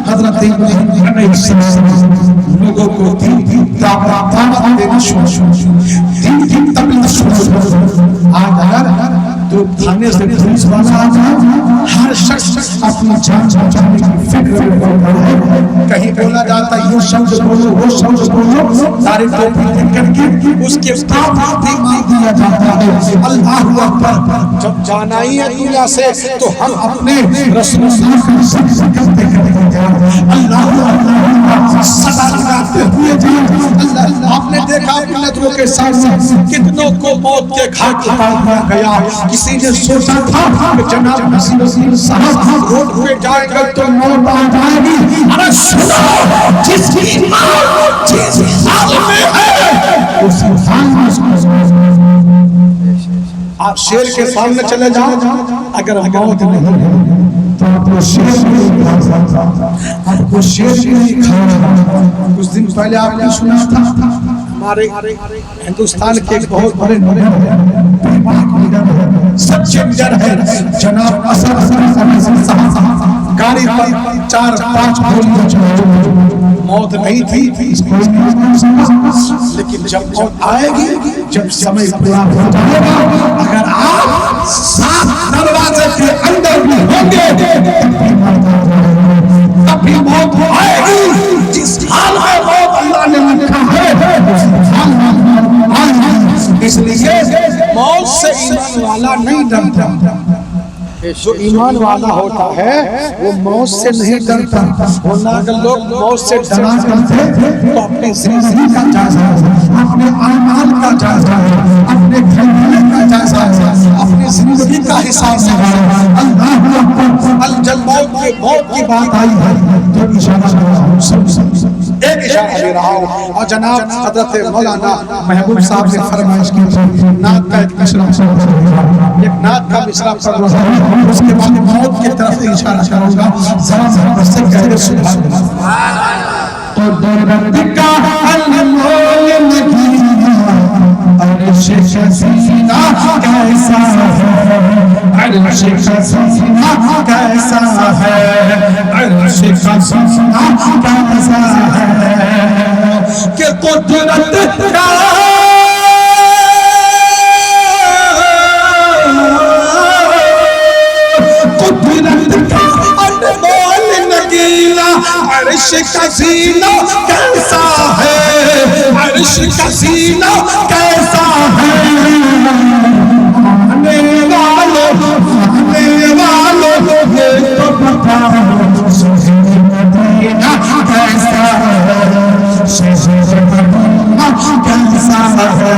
حضرت ابراہیم علیہ السلام لوگوں کو دین دعوت دینا شروع، دین تبلیغ شروع۔ آج اگر تو تھانے سے پولیس والا آ جائے، ہر شخص اپنی جان بچانے کی فکر میں پڑ ہے، کہیں بولا جاتا ہے یہ شبد بولو وہ شبد بولو، سارے ٹوپی دیکھ کر کے اس کے بعد ایمان دیا جاتا ہے۔ اللہ اکبر، جب جانا ہی ہے دنیا سے تو ہم اپنے رسول اللہ کی ذکر کرتے جائیں، اللہ اللہ صدا لگاتے ہوئے جائیں۔ اللہ آپ نے دیکھا اپنے نظروں کے سامنے کتنوں کو موت کے گھاٹ اتار دیا گیا۔ کسی نے سوچا تھا کہ جناب نصیر صاحب روڈ پہ جائیں گے تو موت آ جائے گی، ارے سنو، جس کی موت جس حال میں ہے اسی حال میں اس کو۔ آپ شیر کے سامنے چلے جاؤ، اگر موت نہیں ہے تو آپ کو شیر نہیں کھا سکتا، آپ کو شیر نہیں کھانا۔ کچھ دن پہلے آپ نے سنا تھا ہمارے ہندوستان کے ایک بہت بڑے سچے لیڈر ہے جناب اسد صاحب، گاڑی پر 4-5 گولیاں چلائی، موت نہیں تھی، لیکن جب موت آئے گی، جب سمے پورا ہو جائے گا، اگر آپ 7 دروازے کے اندر بھی ہوں گے تب بھی موت آئے گی۔ جس حال میں موت اللہ نے لکھا ہے اس حال میں آئے گی، اس لیے موت سے ایمان والا نہیں ڈرتا، جو ایمان والا ہوتا ہے وہ موت سے نہیں ڈرتا۔ ورنہ اگر لوگ موت سے ڈرا کرتے تو اپنی زندگی کا جائزہ، اپنے اعمال کا جائزہ، اپنے گھروانے کا جائزہ، اپنی زندگی کا حساب لگائے۔ اللہ اکبر، الجل موت کی بات آئی ہے تو ایک اشارہ دے رہا ہوں، اور جناب حضرت مولانا محبوب صاحب نے فرمائش کی تھی نعت کا ایک مصرع ایک نعت کا مصرع پڑھ رہا ہوں، اس کے بعد موت کی طرف اشارہ کروں گا، ذرا ذرا بس سے کہہ سبحان اللہ۔ تو درد کا انمول مدینہ عرش شسینہ کیسا ہے، عرش شسینہ کیسا ہے، عرش شسینہ کیسا ہے، کہ قدرت کا عرش کا سینہ کیسا ہے، عرش کا سینہ کیسا ہے، آنے والوں یہ تو بتاؤ شہر مدینہ کیسا ہے، شہر مدینہ کیسا ہے،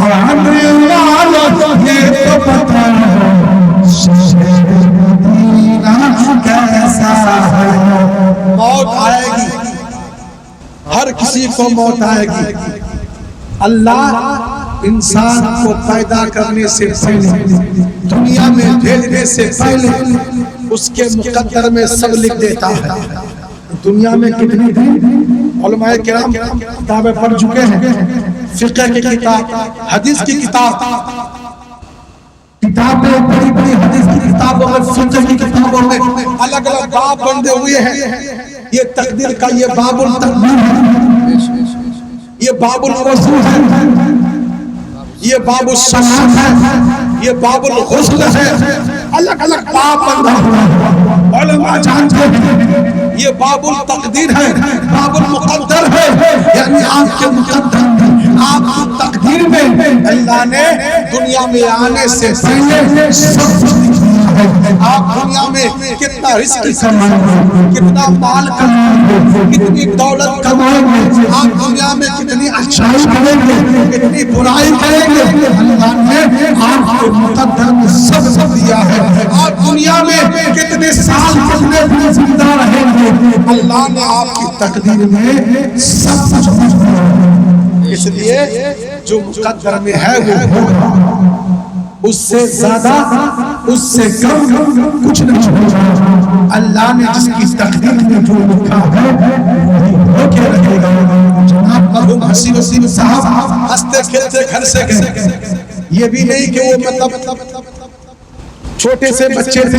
آنے والوں یہ تو بتاؤ شہر مدینہ کیسا ہے۔ موت آئے گی، ہر کسی کو موت آئے گی۔ اللہ انسان کو پیدا کرنے سے پہلے، دنیا میں بھیجنے سے پہلے اس کے مقدر میں سب لکھ دیتا ہے۔ دنیا میں کتنی دن علماء کرام کتابیں پڑھ چکے ہیں، فقہ کی کتاب، حدیث کی کتاب، کتابیں بڑی بڑی حدیث کی کتابوں میں، فقہ کی کتابوں میں الگ الگ باب بندے ہوئے ہیں۔ یہ تقدیر کا یہ باب التقدیر ہے، یہ باب الوضو ہے، یہ باب الصلاۃ ہے، یہ باب الغسل ہے، الگ الگ باب بندہ ہوا۔ علماء جانتے ہیں یہ باب التقدیر ہے، باب المقدر ہے، یعنی آپ کے مقدر میں، آپ کی تقدیر میں اللہ نے دنیا میں آنے سے پہلے سب ہے. آپ دنیا میں کتنا رزق کمائیں گے, کتنا مال کمائیں گے, کتنی دولت کمائیں گے, آپ دنیا میں کتنی اچھائی کریں گے, کتنی برائی کریں گے, اللہ نے آپ کو مقدر میں سب دیا ہے. آپ دنیا میں کتنے سال کتنے دن زندہ رہیں گے, اللہ نے آپ کی تقدیر میں سب کچھ دیا ہے. اس لیے جو مقدر میں ہے وہ ہوگا, اس سے زیادہ اس سے کم کچھ نہیں ہوگا. اللہ نے جس کی تقدیر میں جو لکھا ہے وہی ہو کے رہے گا. جناب مرحوم حسین وسیم صاحب ہنستے کھیلتے گھر سے گئے. یہ بھی نہیں کہ وہ مطلب چھوٹے سے بچے تھے,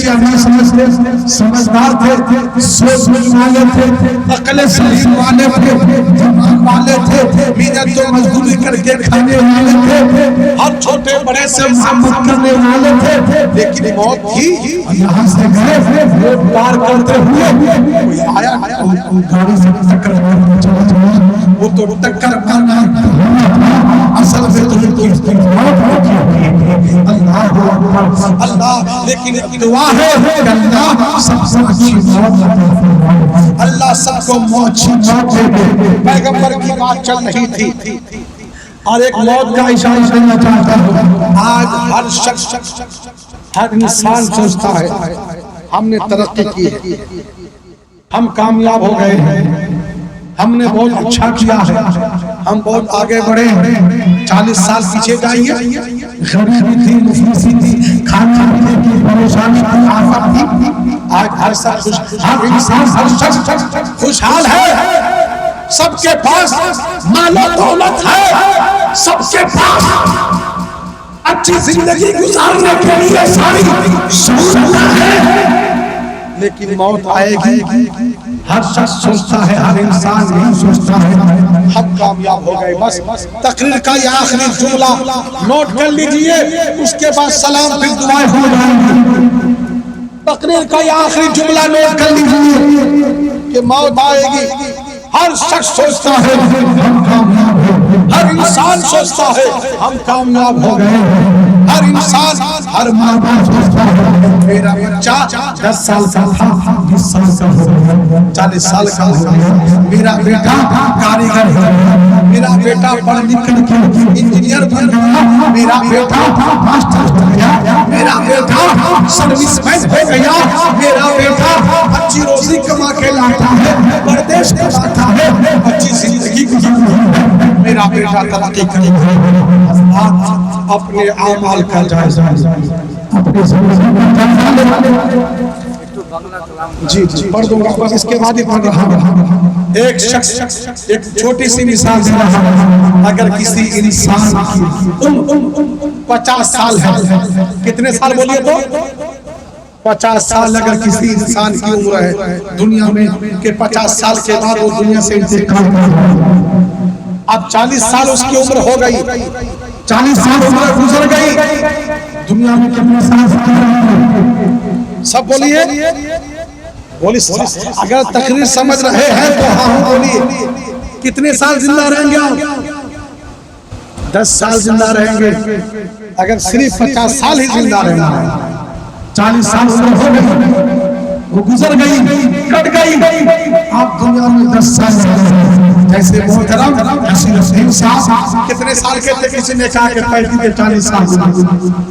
سمجھدار تھے, سوچ والے تھے, عقل سلیم والے تھے, دماغ والے تھے, محنت و مزدوری کر کے کھانے والے تھے, ہر چھوٹے بڑے سے محبت کرنے والے تھے. لیکن موت تھی, یہاں سے گئے, روڈ پار کرتے ہوئے کوئی آیا, گاڑی سے ٹکر مارنا چلا جائے, وہ تو ٹکر مارنا اصل میں تو اللہ, لیکن دعا ہے کہ اللہ سب سے اچھی موت دے, اللہ سب کو اچھی موت دے. پیغمبر کی بات چل رہی تھی اور ایک موت کا اشارہ دینا چاہتا ہوں. آج ہر شخص, ہر انسان سوچتا ہے ہم نے ترقی کی ہے, ہم کامیاب ہو گئے ہیں, ہم نے بہت اچھا کیا ہے, ہم بہت آگے بڑھے ہیں. 40 سال پیچھے جائیے, غریبی تھی, مفلسی تھی, کھانا پینے کی پریشانی تھی, آفت تھی. آج ہر انسان, ہر شخص خوشحال ہے, سب کے پاس مال و دولت ہے, سب کے پاس اچھی زندگی گزارنے کے لیے ساری سہولت ہے. لیکن موت آئے گی, ہر شخص سوچتا ہے, ہر انسان نہیں سوچتا ہے ہم کامیاب ہو گئے. بس تقریر کا یہ آخری جملہ نوٹ کر لیجئے, اس کے بعد سلام پھر دعائیں ہو جائیں گی. تقریر کا یہ آخری جملہ نوٹ کر لیجئے کہ موت آئے گی, ہر شخص سوچتا ہے ہم کامیاب ہو, ہر انسان سوچتا ہے ہم کامیاب ہو گئے, ہر انسان, ہر ماں باپ سوچتا ہے میرا بچہ 10 سال کا تھا, 20 سال کا ہو گیا, 40 سال کا ہو گیا, میرا بیٹا کاریگر ہو گیا, میرا بیٹا پڑھ لکھ کے انجینئر بن گیا, میرا بیٹا ماسٹر ہو گیا, میرا بیٹا سروس مین ہو گیا, میرا بیٹا اچھی روزی کما کے لاتا ہے, پردیش کماتا ہے, اچھی زندگی گزارتا ہے, میرا بیٹا ترقی کرتا ہے. اپنے اعمال کا جائزہ اپنے زندگی کا جائزہ جی پڑھ دوں گا, بس اس کے بعد ہی پڑھ رہا ہوں. ایک شخص, ایک چھوٹی سی مثال دے رہا ہوں. اگر کسی انسان کی عمر 50 سال ہے, کتنے سال بولیے تو 50 سال اگر کسی انسان کی عمر ہے دنیا میں, کہ 50 سال کے بعد وہ دنیا سے انتقال کر رہا ہے. اب 40 سال اس کی عمر ہو گئی, 40 سال عمر گزر گئی, دنیا میں کتنے سال سب بولیے, اگر تقریر سمجھ رہے ہیں تو ہاں بولیے, کتنے سال زندہ رہیں گے آپ؟ 10 سال زندہ رہیں گے. اگر صرف 50 سال ہی زندہ رہیں گے, 40 سال عمر ہو گئی, وہ گزر گئی, کٹ گئی, آپ دنیا میں 10 سال رہیں. جیسے محترم حسین وسیم صاحب کتنے سال کے تھے, کسی نے کہا کہ 40 سال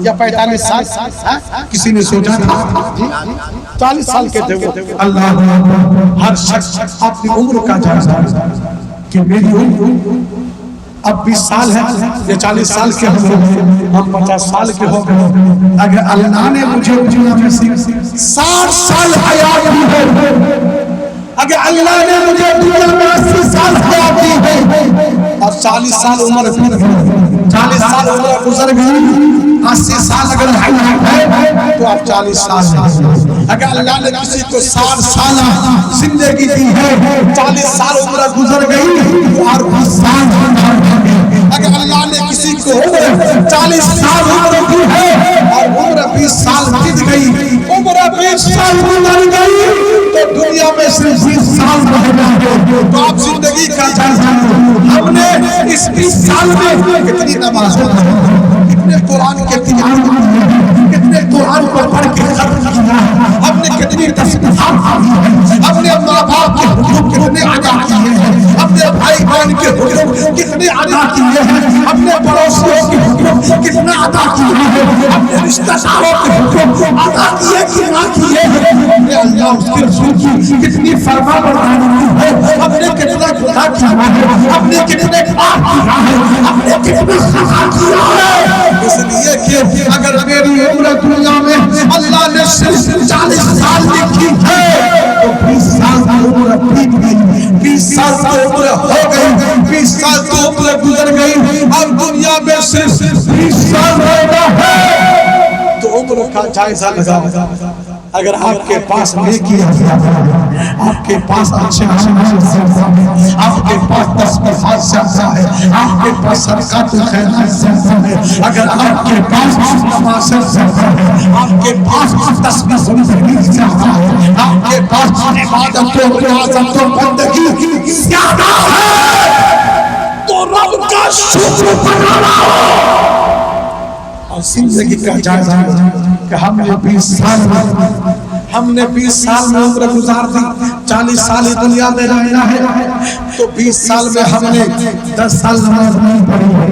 یا 45 سال, کسی نے سوچا تھا 40 سال کے تھے وہ. اللہ ہر شخص اپنی عمر کا جائزہ کہ میری عمر اب 20 سال ہے, یا 40 سال کے ہو گئے, ہم 50 سال کے ہو گئے. اگر اللہ نے مجھے دنیا میں 60 سال حیات دی ہے, اگر اللہ نے مجھے دنیا میں 80 سال حیات دی ہے اور 40 سال عمر, 40 سال عمر گزر گئی, 80 سال اگر حیات ہے تو اب 40 سال ہے. اگر اللہ نے کسی کو 60 سال زندگی دی ہے, 40 سال عمر گزر گئی اور 20 سال اگر اللہ نے کسی کو 40 سال عمر دی ہے اور عمر 20 سال بیت گئی, عمر 20 سال گزر گئی, تو دنیا میں صرف 20 سال رہ گئے. تو آپ زندگی کا جائزہ, ہم نے اس 20 سال میں کتنی نماز پڑھی, کتنے قرآن کے تلاوت, کتنے قرآن کو پڑھ کے ختم ادا کیے ہیں، اپنے پڑوسیوں کے حقوق کتنا ادا کیے ہیں، اپنے رشتہ داروں کے حقوق ادا کیے کہ نہ کیے ہیں، اللہ اس کے رسول کی کتنی فرما برداری کی ہے، ہم نے کتنا خدا کیا ہے، ہم نے کتنے پاک کیا ہے، ہم نے کتنا خطا کیا ہے۔ اس لیے کہ اگر میری عمر دنیا میں اللہ نے صرف 40 سال لکھی ہے تو 20 سال کی عمر بیت گئی، 20 سال کی عمر ہو گئی، 20 سال کی عمر گزر گئی، اب دنیا میں صرف 20 سال رہنا ہے تو عمر کا جائزہ لگاؤ۔ اگر آپ کے پاس نیکی ہے، آپ کے پاس اچھے عمل ہے، آپ کے پاس تسبیحات زیادہ ہے، آپ کے پاس صدقات خیرات زیادہ ہے، اگر آپ کے پاس نماز زیادہ ہے، آپ کے پاس تسبیح زندگی زیادہ ہے، آپ کے پاس عبادت و ریاضت و بندگی زیادہ ہے تو رب کا شکر بنانا اور زندگی کا جائزہ کہ ہم نے 20 سال میں عمر گزار دی، 40 سال دنیا میں رہنا ہے تو 20 سال میں ہم نے 10 سال نماز نہیں پڑھی ہے،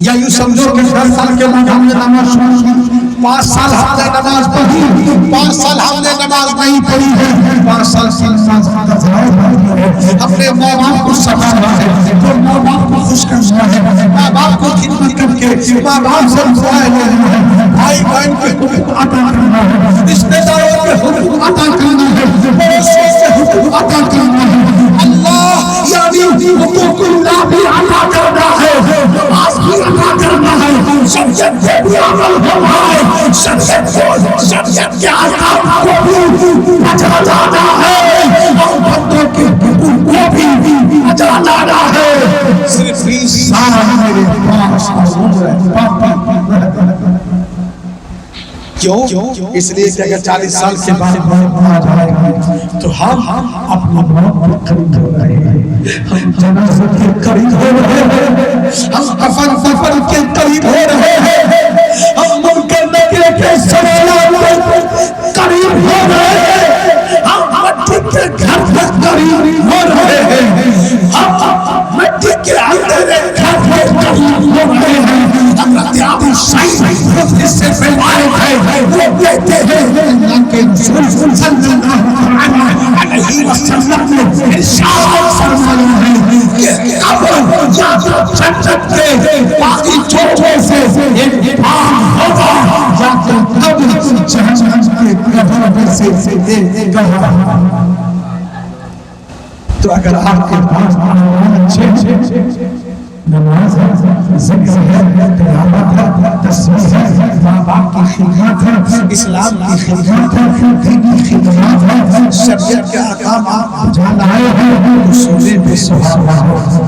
یا یوں سمجھو کہ 10 سال کے بعد ہم نے نماز شروع کی، 5 سال ہم نے نماز پڑھی، 5 سال ہم نے نماز نہیں پڑھی ہے، 5 سال کی نماز اپنے ماں باپ کو سمجھنا ہے، ماں باپ کو خوش کرنا ہے، ماں باپ کو خدمت کر کے ماں باپ سے دعائیں لینا ہے، بھائی بہن کے حقوق ادا کرنا ہے، رشتے داروں کے حقوق ادا کرنا ہے، پڑوسیوں سے حقوق ادا کرنا ہے، اللہ یعنی حقوق اللہ بھی ادا کرنا ہے، نماز بھی ادا کرنا ہے، شریعت سے بھی عمل ہونا ہے، شریعت کے احکام کو بھی بجا جانا ہے اور بندوں کے حقوق کو بھی بجا جانا ہے۔ صرف 20 سال میرے پاس عمر ہے، کیوں؟ اس لیے کہ اگر 40 سال کے بعد موت آ جائے گی تو ہم اپنی موت کے قریب ہو رہے ہیں، ہم جنازے کے قریب ہو رہے ہیں، ہم کفن سفر کے قریب ہو رہے ہیں، ہم منکر نکیر کے سوال کے قریب ہو رہے ہیں، ہم مٹی کے گھر کے قریب ہو رہے ہیں، ہم مٹی کے اندھیرے گھر کے قریب ہو رہے ہیں۔ حضرت ابو سعید اس سے روایت ہے، وہ کہتے ہیں اللہ کے رسول صلی اللہ علیہ وسلم نے ارشاد فرمایا ہے کہ قبر یا تو جنت کے باقی چھوٹے سے ایک بام ہوگا یا تو قبر جہنم کے قبر میں سے ایک گڑھا۔ تو اگر آپ کے پاس اچھے نماز ہے، ذکر ہے، قیامت ہے، تسبیح ہے، ماں باپ کی خدمت ہے، اسلام کی خدمت ہے، دین کی خدمت ہے، شریعت کے احکام آپ جان آئے ہیں، اصولیں بھی سبحان اللہ۔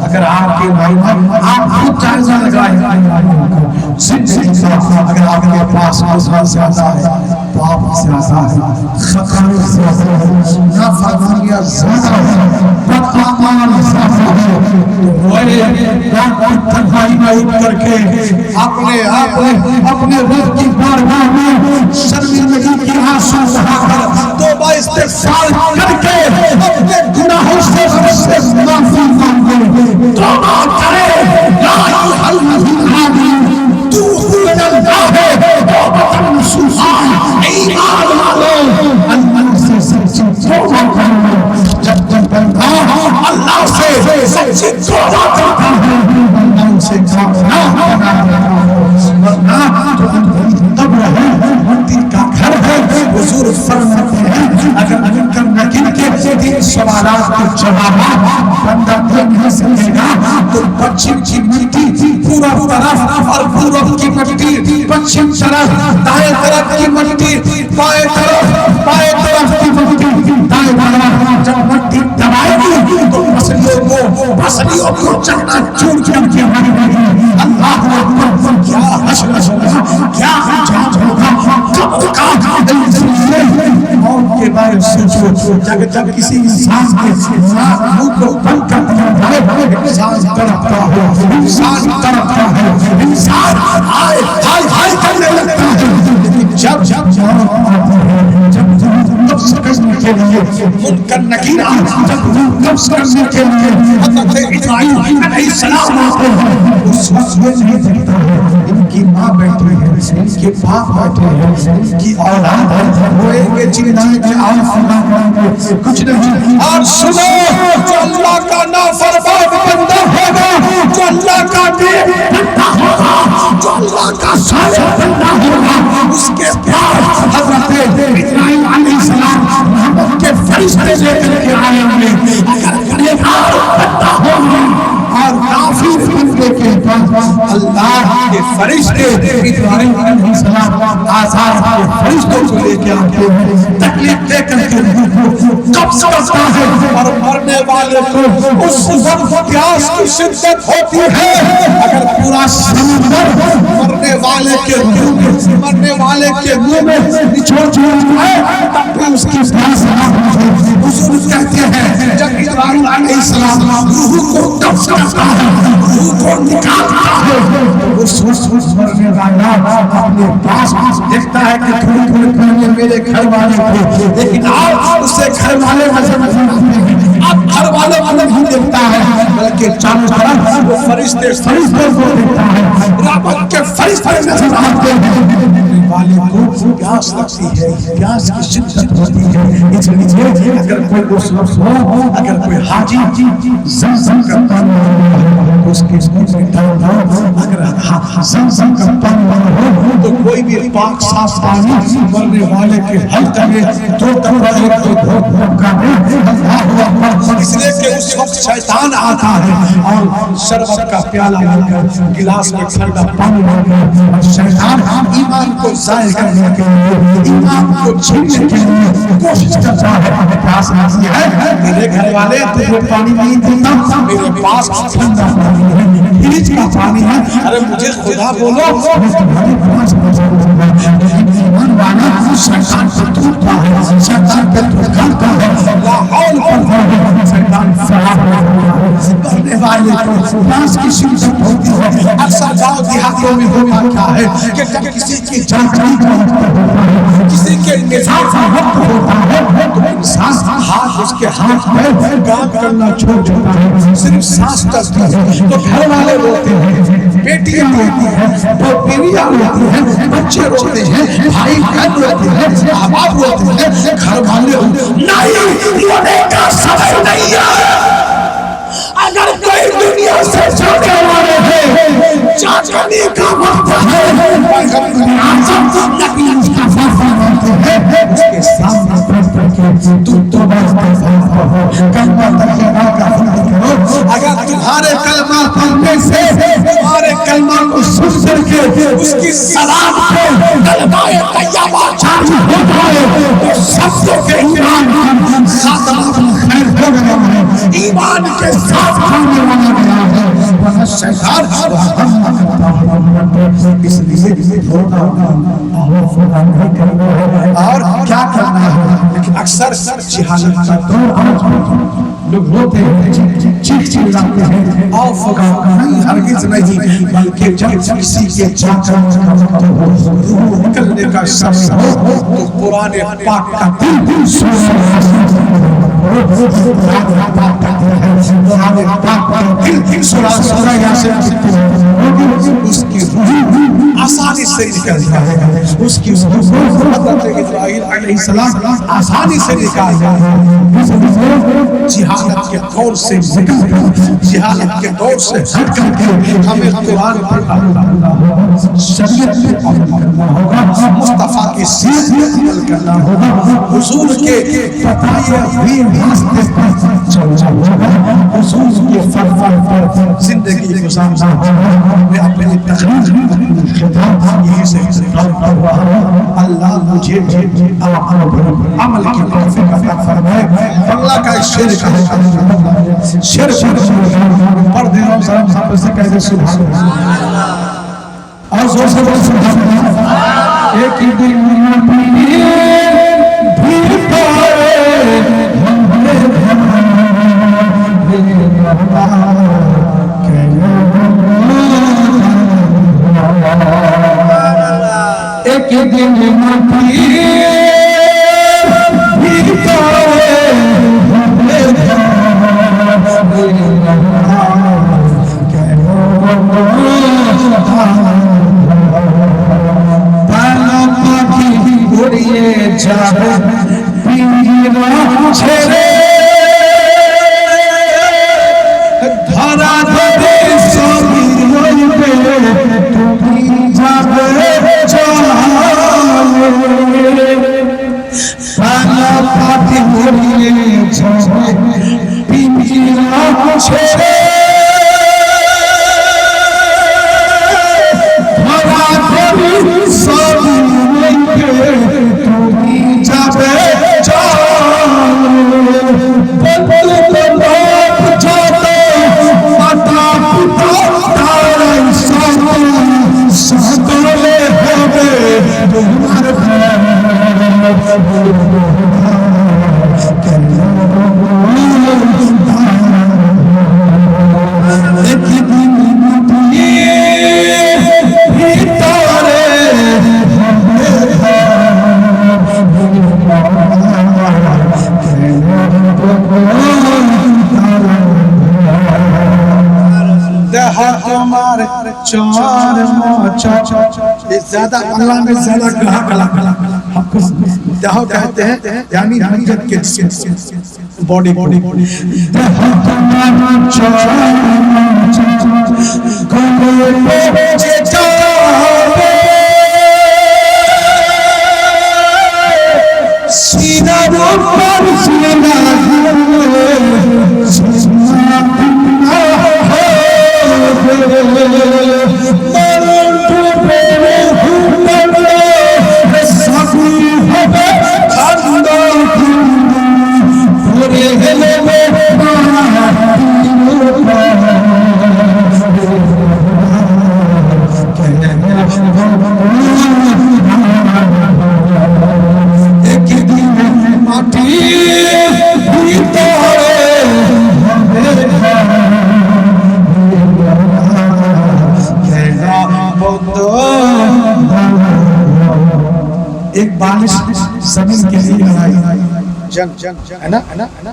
اگر آپ کے مائنہ آپ خود جائزہ لگائیں زندگی کا، اگر آپ کے پاس عذر زیادہ ہے، پاپ زیادہ ہے، خطر زیادہ ہے، نافرمانیاں زیادہ ہے، بدعمال زیادہ ہے، وہ تنہائی میں کر کے اپنے رب کی بارگاہ میں شرمندگی کی آنسو بہا کر توبہ استغفار کر کے اپنے گناہوں سے معافی مانگے، توبہ کرے، لا الہ الا اللہ، توبوا الی اللہ توبۃ نصوحا، ایمان والو اللہ سے سچی توبہ کرو۔ جب بندہ اللہ سے سچی توبہ کرتا ہے اللہ سے کافر ورنہ تو قبر ہے، مٹی کا گھر ہے۔ حضور فرماتے ہیں اگر منکر نکیر کے 3 سوالات کے جوابات بندہ دے نہیں سکے گا تو پچھم کی مٹی پورب طرف اور پورب کی مٹی پچھم طرف، دائیں طرف کی مٹی بائیں طرف کی مٹی دائیں طرف، جب مٹی دبائے گی تو پسلیوں کو چکنا چور کر کے مارے گی۔ اللہ اکبر، کیا حشر ہوگا، کیا انجام ہوگا، کب کا موت کے بارے سوچو۔ جب کسی انسان کے منہ کو بند کر دیا جائے، انسان تڑپتا ہے، انسان ہائے ہائے ہائے کرنے لگتا ہے، لیکن جب موت آتی ہے، جب نفس کرنے کے لیے منکر منکر نکیر جب روح قبض کرنے کے لیے حضرت اسرائیل علیہ السلام آتے ہیں، اس وقت یہ نہیں دیکھتا ہے ان کی ماں بیٹھی ہے، ان کے باپ بیٹھے ہیں، ان کی اولاد ہے، روئیں گے چلائیں گے آؤ فلاں گے، کچھ نہیں. اور سنو، جو اللہ کا نافرمان بندہ ہوگا، جو اللہ کا نیک بندہ ہوگا، جو اللہ کا صالح بندہ ہوگا، اس کے بعد حضرت اسرائیل علیہ السلام محمد کے فرشتے لے کر کے آئیں گے. اگر گنہگار بندہ ہوگا اور کافر بندے کے بعد اللہ کے فرشتے ابراہیم علیہ السلام آزاد کے فرشتوں کو لے کے آتے ہیں، تکلیف دے کر کے قبض کرتا ہے اور مرنے والے کو اس وقت پیاس کی شدت ہوتی ہے. اگر پورا سمندر مرنے والے کے منہ میں نچوڑ جائے تب بھی اس کی پیاس نہ بجھے. حضور کہتے ہیں جب ابراہیم علیہ السلام روح کو قبض کرتا ہے، روح کو نکالتا ہے، اس مرنے والا اپنے پاس دیکھتا ہے کہ تھوڑی تھوڑی پہلے میرے گھر والے تھے، لیکن آج اسے گھر والے نظر نہیں آتے ہیں. اب گھر والے کو نہیں دیکھتا ہے بلکہ چاروں طرف وہ فرشتے کو دیکھتا ہے، رحمت کے فرشتے نظر آتے ہیں. والے کو پیاس لگتی ہے، پیاس کی شدت ہوتی ہے. اس لیے اگر کوئی اس وقت ہو، اگر کوئی حاجی زمزم کا پانی اس کے ڈال دو، اگر زمزم کا پانی ہو تو کوئی بھی پاک صاف پانی مرنے والے کے حلق میں دو ٹکڑا ایک تو دھوپ کا دے. اس لیے کہ اس وقت شیطان آتا ہے اور شربت کا پیالہ لے کر گلاس میں ٹھنڈا پانی لے کر، اور شیطان ایمان کو ضائع کرنے کے لیے، ایمان کو چھیننے کے لیے کوشش کرتا ہے. پیاس لگی ہے، میرے گھر والے تجھے پانی نہیں دیتا، میرے پاس ٹھنڈا پانی ہے، فریج کا پانی ہے. ارے مجھے خدا بولو، تمہارے پاس ایمان والا شیطان سے ٹوٹتا ہے، شیطان پہ دھکاتا ہے، لاحول پڑتا ہے، شیطان فرار کرنے والے کو پیاس کی شدت ہوتی ہے. اکثر گاؤں دیہاتوں میں ہوتا کیا ہے کہ جب کسی کی جانچائی کا وقت ہوتا ہے، کسی کے نظام کا وقت ہوتا ہے تو انسان ہاتھ اس کے ہاتھ میں کام کرنا چھوڑ دیتا ہے، صرف سانس چلتی ہے تو گھر والے روتے ہیں، بیٹیاں روتی ہیں، بیویاں روتی ہیں، بچے روتے ہیں، بھائی بہن روتے ہیں، احباب روتے ہیں. گھر والے نہیں رونے کا سبب نہیں ہے. اگر کوئی دنیا سے جانے والے ہیں، جانے کا وقت ہے، پیغمبر اعظم نبی مصطفیٰ فرماتے ہیں اس کے سامنے بیٹھ کر کے تم توبہ استغفار کرو، کلمہ طیبہ کا ذکر کرو. اگر تمہارے کلمہ پڑھنے سے تمہارے کلمہ کو سن کر کے اس کی سلام پہ کلمہ طیبہ جاری ہو جائے تو سب کے ایمان کا خاتمہ خیر ہو گیا ہے، ایمان کے ساتھ کھانے والا گیا ہے. ورنہ شیطان اس لیے اور کیا کرنا ہے. لیکن اکثر جہالت کا دور لوگ روتے ہیں، چیخ چلاتے ہیں، آف نہیں، ہرگز نہیں، بلکہ جب کسی کے جان کا وقت ہو، روح نکلنے کا سمے ہو تو قرآن پاک کا دل سورہ یاسین اس کی روح آسانی سے نکل جائے گا، اس کی روح حضرت اسرائیل علیہ السلام آسانی سے نکال جائے گا. جہالت کے دور سے نکل کر، جہالت کے دور سے ہٹ کر کے ہمیں قرآن پر شریعت پہ عمل کرنا ہوگا، مصطفیٰ کی سیرت پہ عمل کرنا ہوگا، حضور کے بتائے ہوئے راستے پر چلنا ہوگا، حضور کے فرمان پر زندگی گزارنا ہوگا. میں اپنی تقریر اپنی خطاب یہی سے ختم کر رہا ہوں. اللہ مجھے عمل کی توفیق عطا فرمائے. اللہ کا شعر کہا، شعر پڑھ دے رہا ہوں، سلام صاحب سے کہہ دے سبحان اللہ اور زور سے بول سبحان اللہ. ایک ہی دل میں بھی پائے ایک دن بھی زیادہ اللہ میں زیادہ کہا کلا دہو کہتے ہیں یعنی حجت کے جسم باڈی سینہ پر سینہ ایک بارش زمین کے لیے لڑائی جنگ ہے نا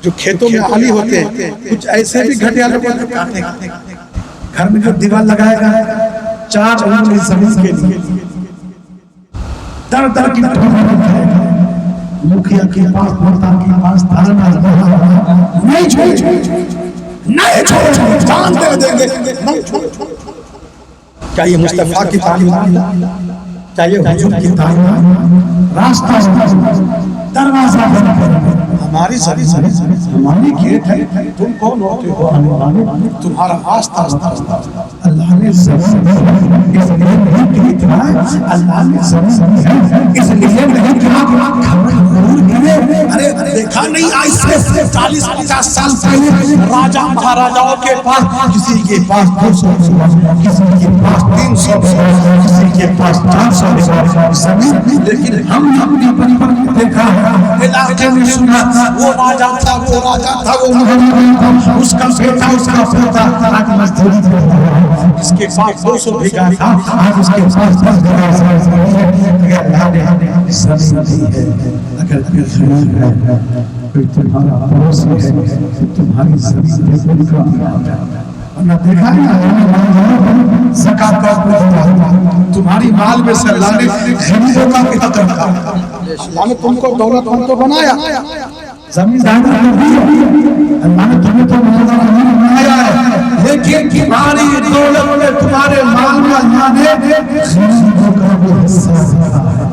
جو کھیتوں میں آلی ہوتے ہیں کچھ ایسے بھی گھٹیا لوگوں کو کاٹے گھر میں جو دیوار لگائے گا 4 انگلی زمین کے لیے در در کی مکھیا کے پاس بھرتا کے پاس دھارنا نہیں چھوڑ جان دے دیں گے نہیں چھوڑ کیا یہ مصطفیٰ کی تعلیم چاہیے حضور کی تعلیم راستہ دروازہ ہماری ساری ہماری گیٹ ہے تم کون ہوتے ہو تمہارا آستہ اللہ نے زمین اس لیے نہیں کی تھا اللہ نے زمین اس لیے نہیں کہا ارے دیکھا نہیں آج سے 40-50 سال پہلے راجہ مہاراجاؤں کے پاس کسی کے پاس 200 کسی کے پاس 300 کسی کے پاس 400 زمین لیکن ہم نے اپنی دیکھا علاقے میں سنا وہ راجہ تھا وہ محمد تھا اس کا بیٹا آج مزدوری کرتا ہے اس کے پاس 200 بھیگا تھا آج اس کے پاس 10 بھیگا اگر اللہ نے زمین دی ہے اگر خیال ہے کوئی تمہارا پڑوسی ہے تو تمہاری زمین پہ کوئی کام آتا ہے ورنہ دیکھا ہے زکاة کا اپنا تمہاری مال میں سے اللہ نے غریبوں کا قطع رکھا اللہ نے تم کو دولت مند تو بنایا زمین دانا اللہ نے تمہیں تو بنایا ہے لیکن تمہاری دولت میں تمہارے مال میں اللہ نے غریبوں کا بھی حصہ رکھا ہے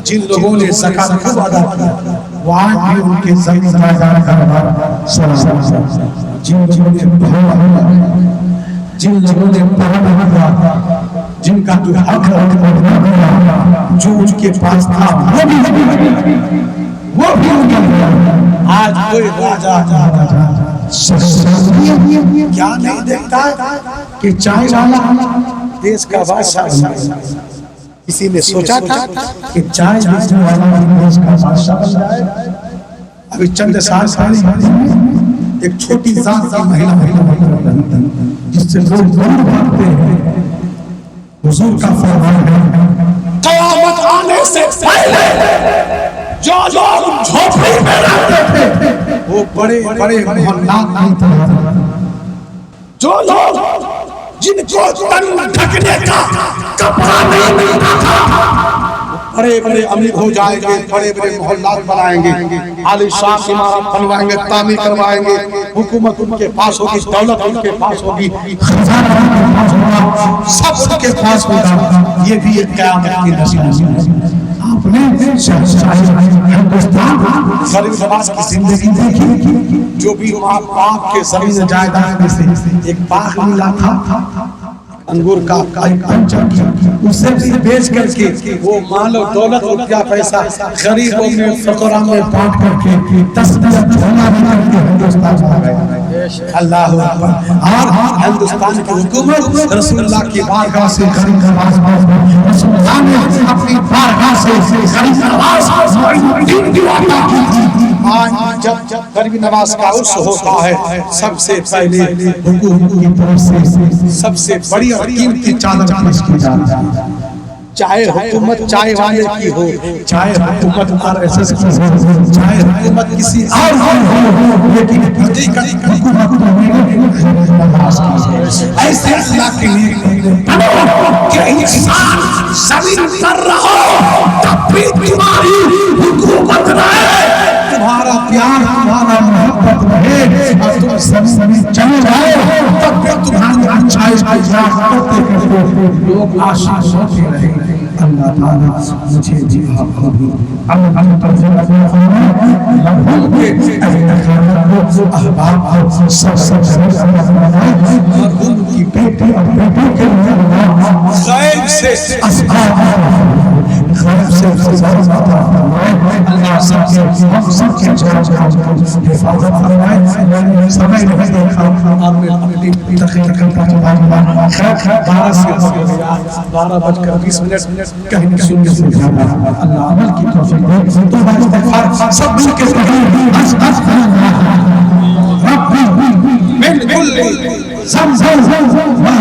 جن لوگوں نے زکاة خوب ادا کیا وہ آج بھی ان کے زمین دانا کا سلام جن لوگوں نے جن لوگوں نے پڑھا جن کا تو حق رکھا جو ان کے پاس تھا وہ بھی ان کے آج کوئی راجہ کیا نہیں دیکھتا ہے کہ چائے والا دیش کا بادشاہ کسی نے سوچا تھا کہ چائے بیچنے والا دیش کا بادشاہ بن جائے ابھی چند سال پہلے ایک چھوٹی ذات کی مہیلا جس سے لوگ دور بھاگتے ہیں حضور کا فرمان ہے قیامت آنے سے پہلے جو لوگ جھوپڑی میں رہتے تھے وہ بڑے بڑے محلات نہیں تھے، جو لوگ جن کو تن ڈھکنے کا کپڑا نہیں ملتا تھا بڑے بڑے امیر ہو جائیں گے، بڑے بڑے محلات بنائیں گے، عالی شان عمارت بنوائیں گے، تعمیر کروائیں گے، حکومت ان کے پاس ہوگی، دولت ان کے پاس ہوگی، خزانہ ان کے پاس ہوگا، سب ان کے پاس ہوگا۔ یہ بھی ایک قیامت کی نشانی ہے۔ آپ نے ہندوستان غریب نواز کی زندگی دیکھی، جو بھی وہاں پاک کے زمین جائیداد میں سے ایک باغ ملا تھا انگور کا ایک پنچر کی، اسے بھی بیچ کر کے وہ مال و دولت روپیہ پیسہ غریبوں میں فقراء میں بانٹ کر کے تسبیح جھولا بھی کر کے ہندوستان آ گئے۔ اللہ اکبر۔ اور ہندوستان کی حکومت رسول اللہ کی بارگاہ سے غریب نواز رسول اللہ نے اپنی بارگاہ سے غریب نواز معین کی عطا کی تھی۔ آج جب غریب نواز کا عرس ہوتا ہے، سب سے پہلے حکومت کی طرف سے سب سے بڑی اور قیمتی چادر پیش کی جاتی ہے، چاہے حکومت چائے والے کی ہو، چاہے حکومت RSS کی ہو، چاہے حکومت کسی اور ہو، لیکن حقیقت حکومت نواز کی ہے۔ ایسے اللہ کے لیے بنو کہ انسان زمین پر رہو تب بھی تمہاری حکومت رہے، تمہارا پیار تمہارا محبت رہے، اور تم زمین چلے جاؤ تب بھی تمہاری اچھائی کی رعایت کرتے لوگ عاشق ہوتے رہیں۔ اللہ تعالیٰ مجھے بھی آپ کو بھی امن ترجمہ مرحوم کے اہل احباب کو سب مرحوم کی بیٹی اور بیٹوں کے لیے غیب سے غیب سے اللہ سب کے ہم سب کے حفاظت فرمائے۔ سمجھ نہیں دیکھا اور میں اپنی تحقیق کرتا چلا خیر 12 سے 12:20 کہیں نہ سن کے سمجھانا۔ اللہ عمل کی توفیق دے۔ تو استغفار سب مل کے ربی من کل زمزم ما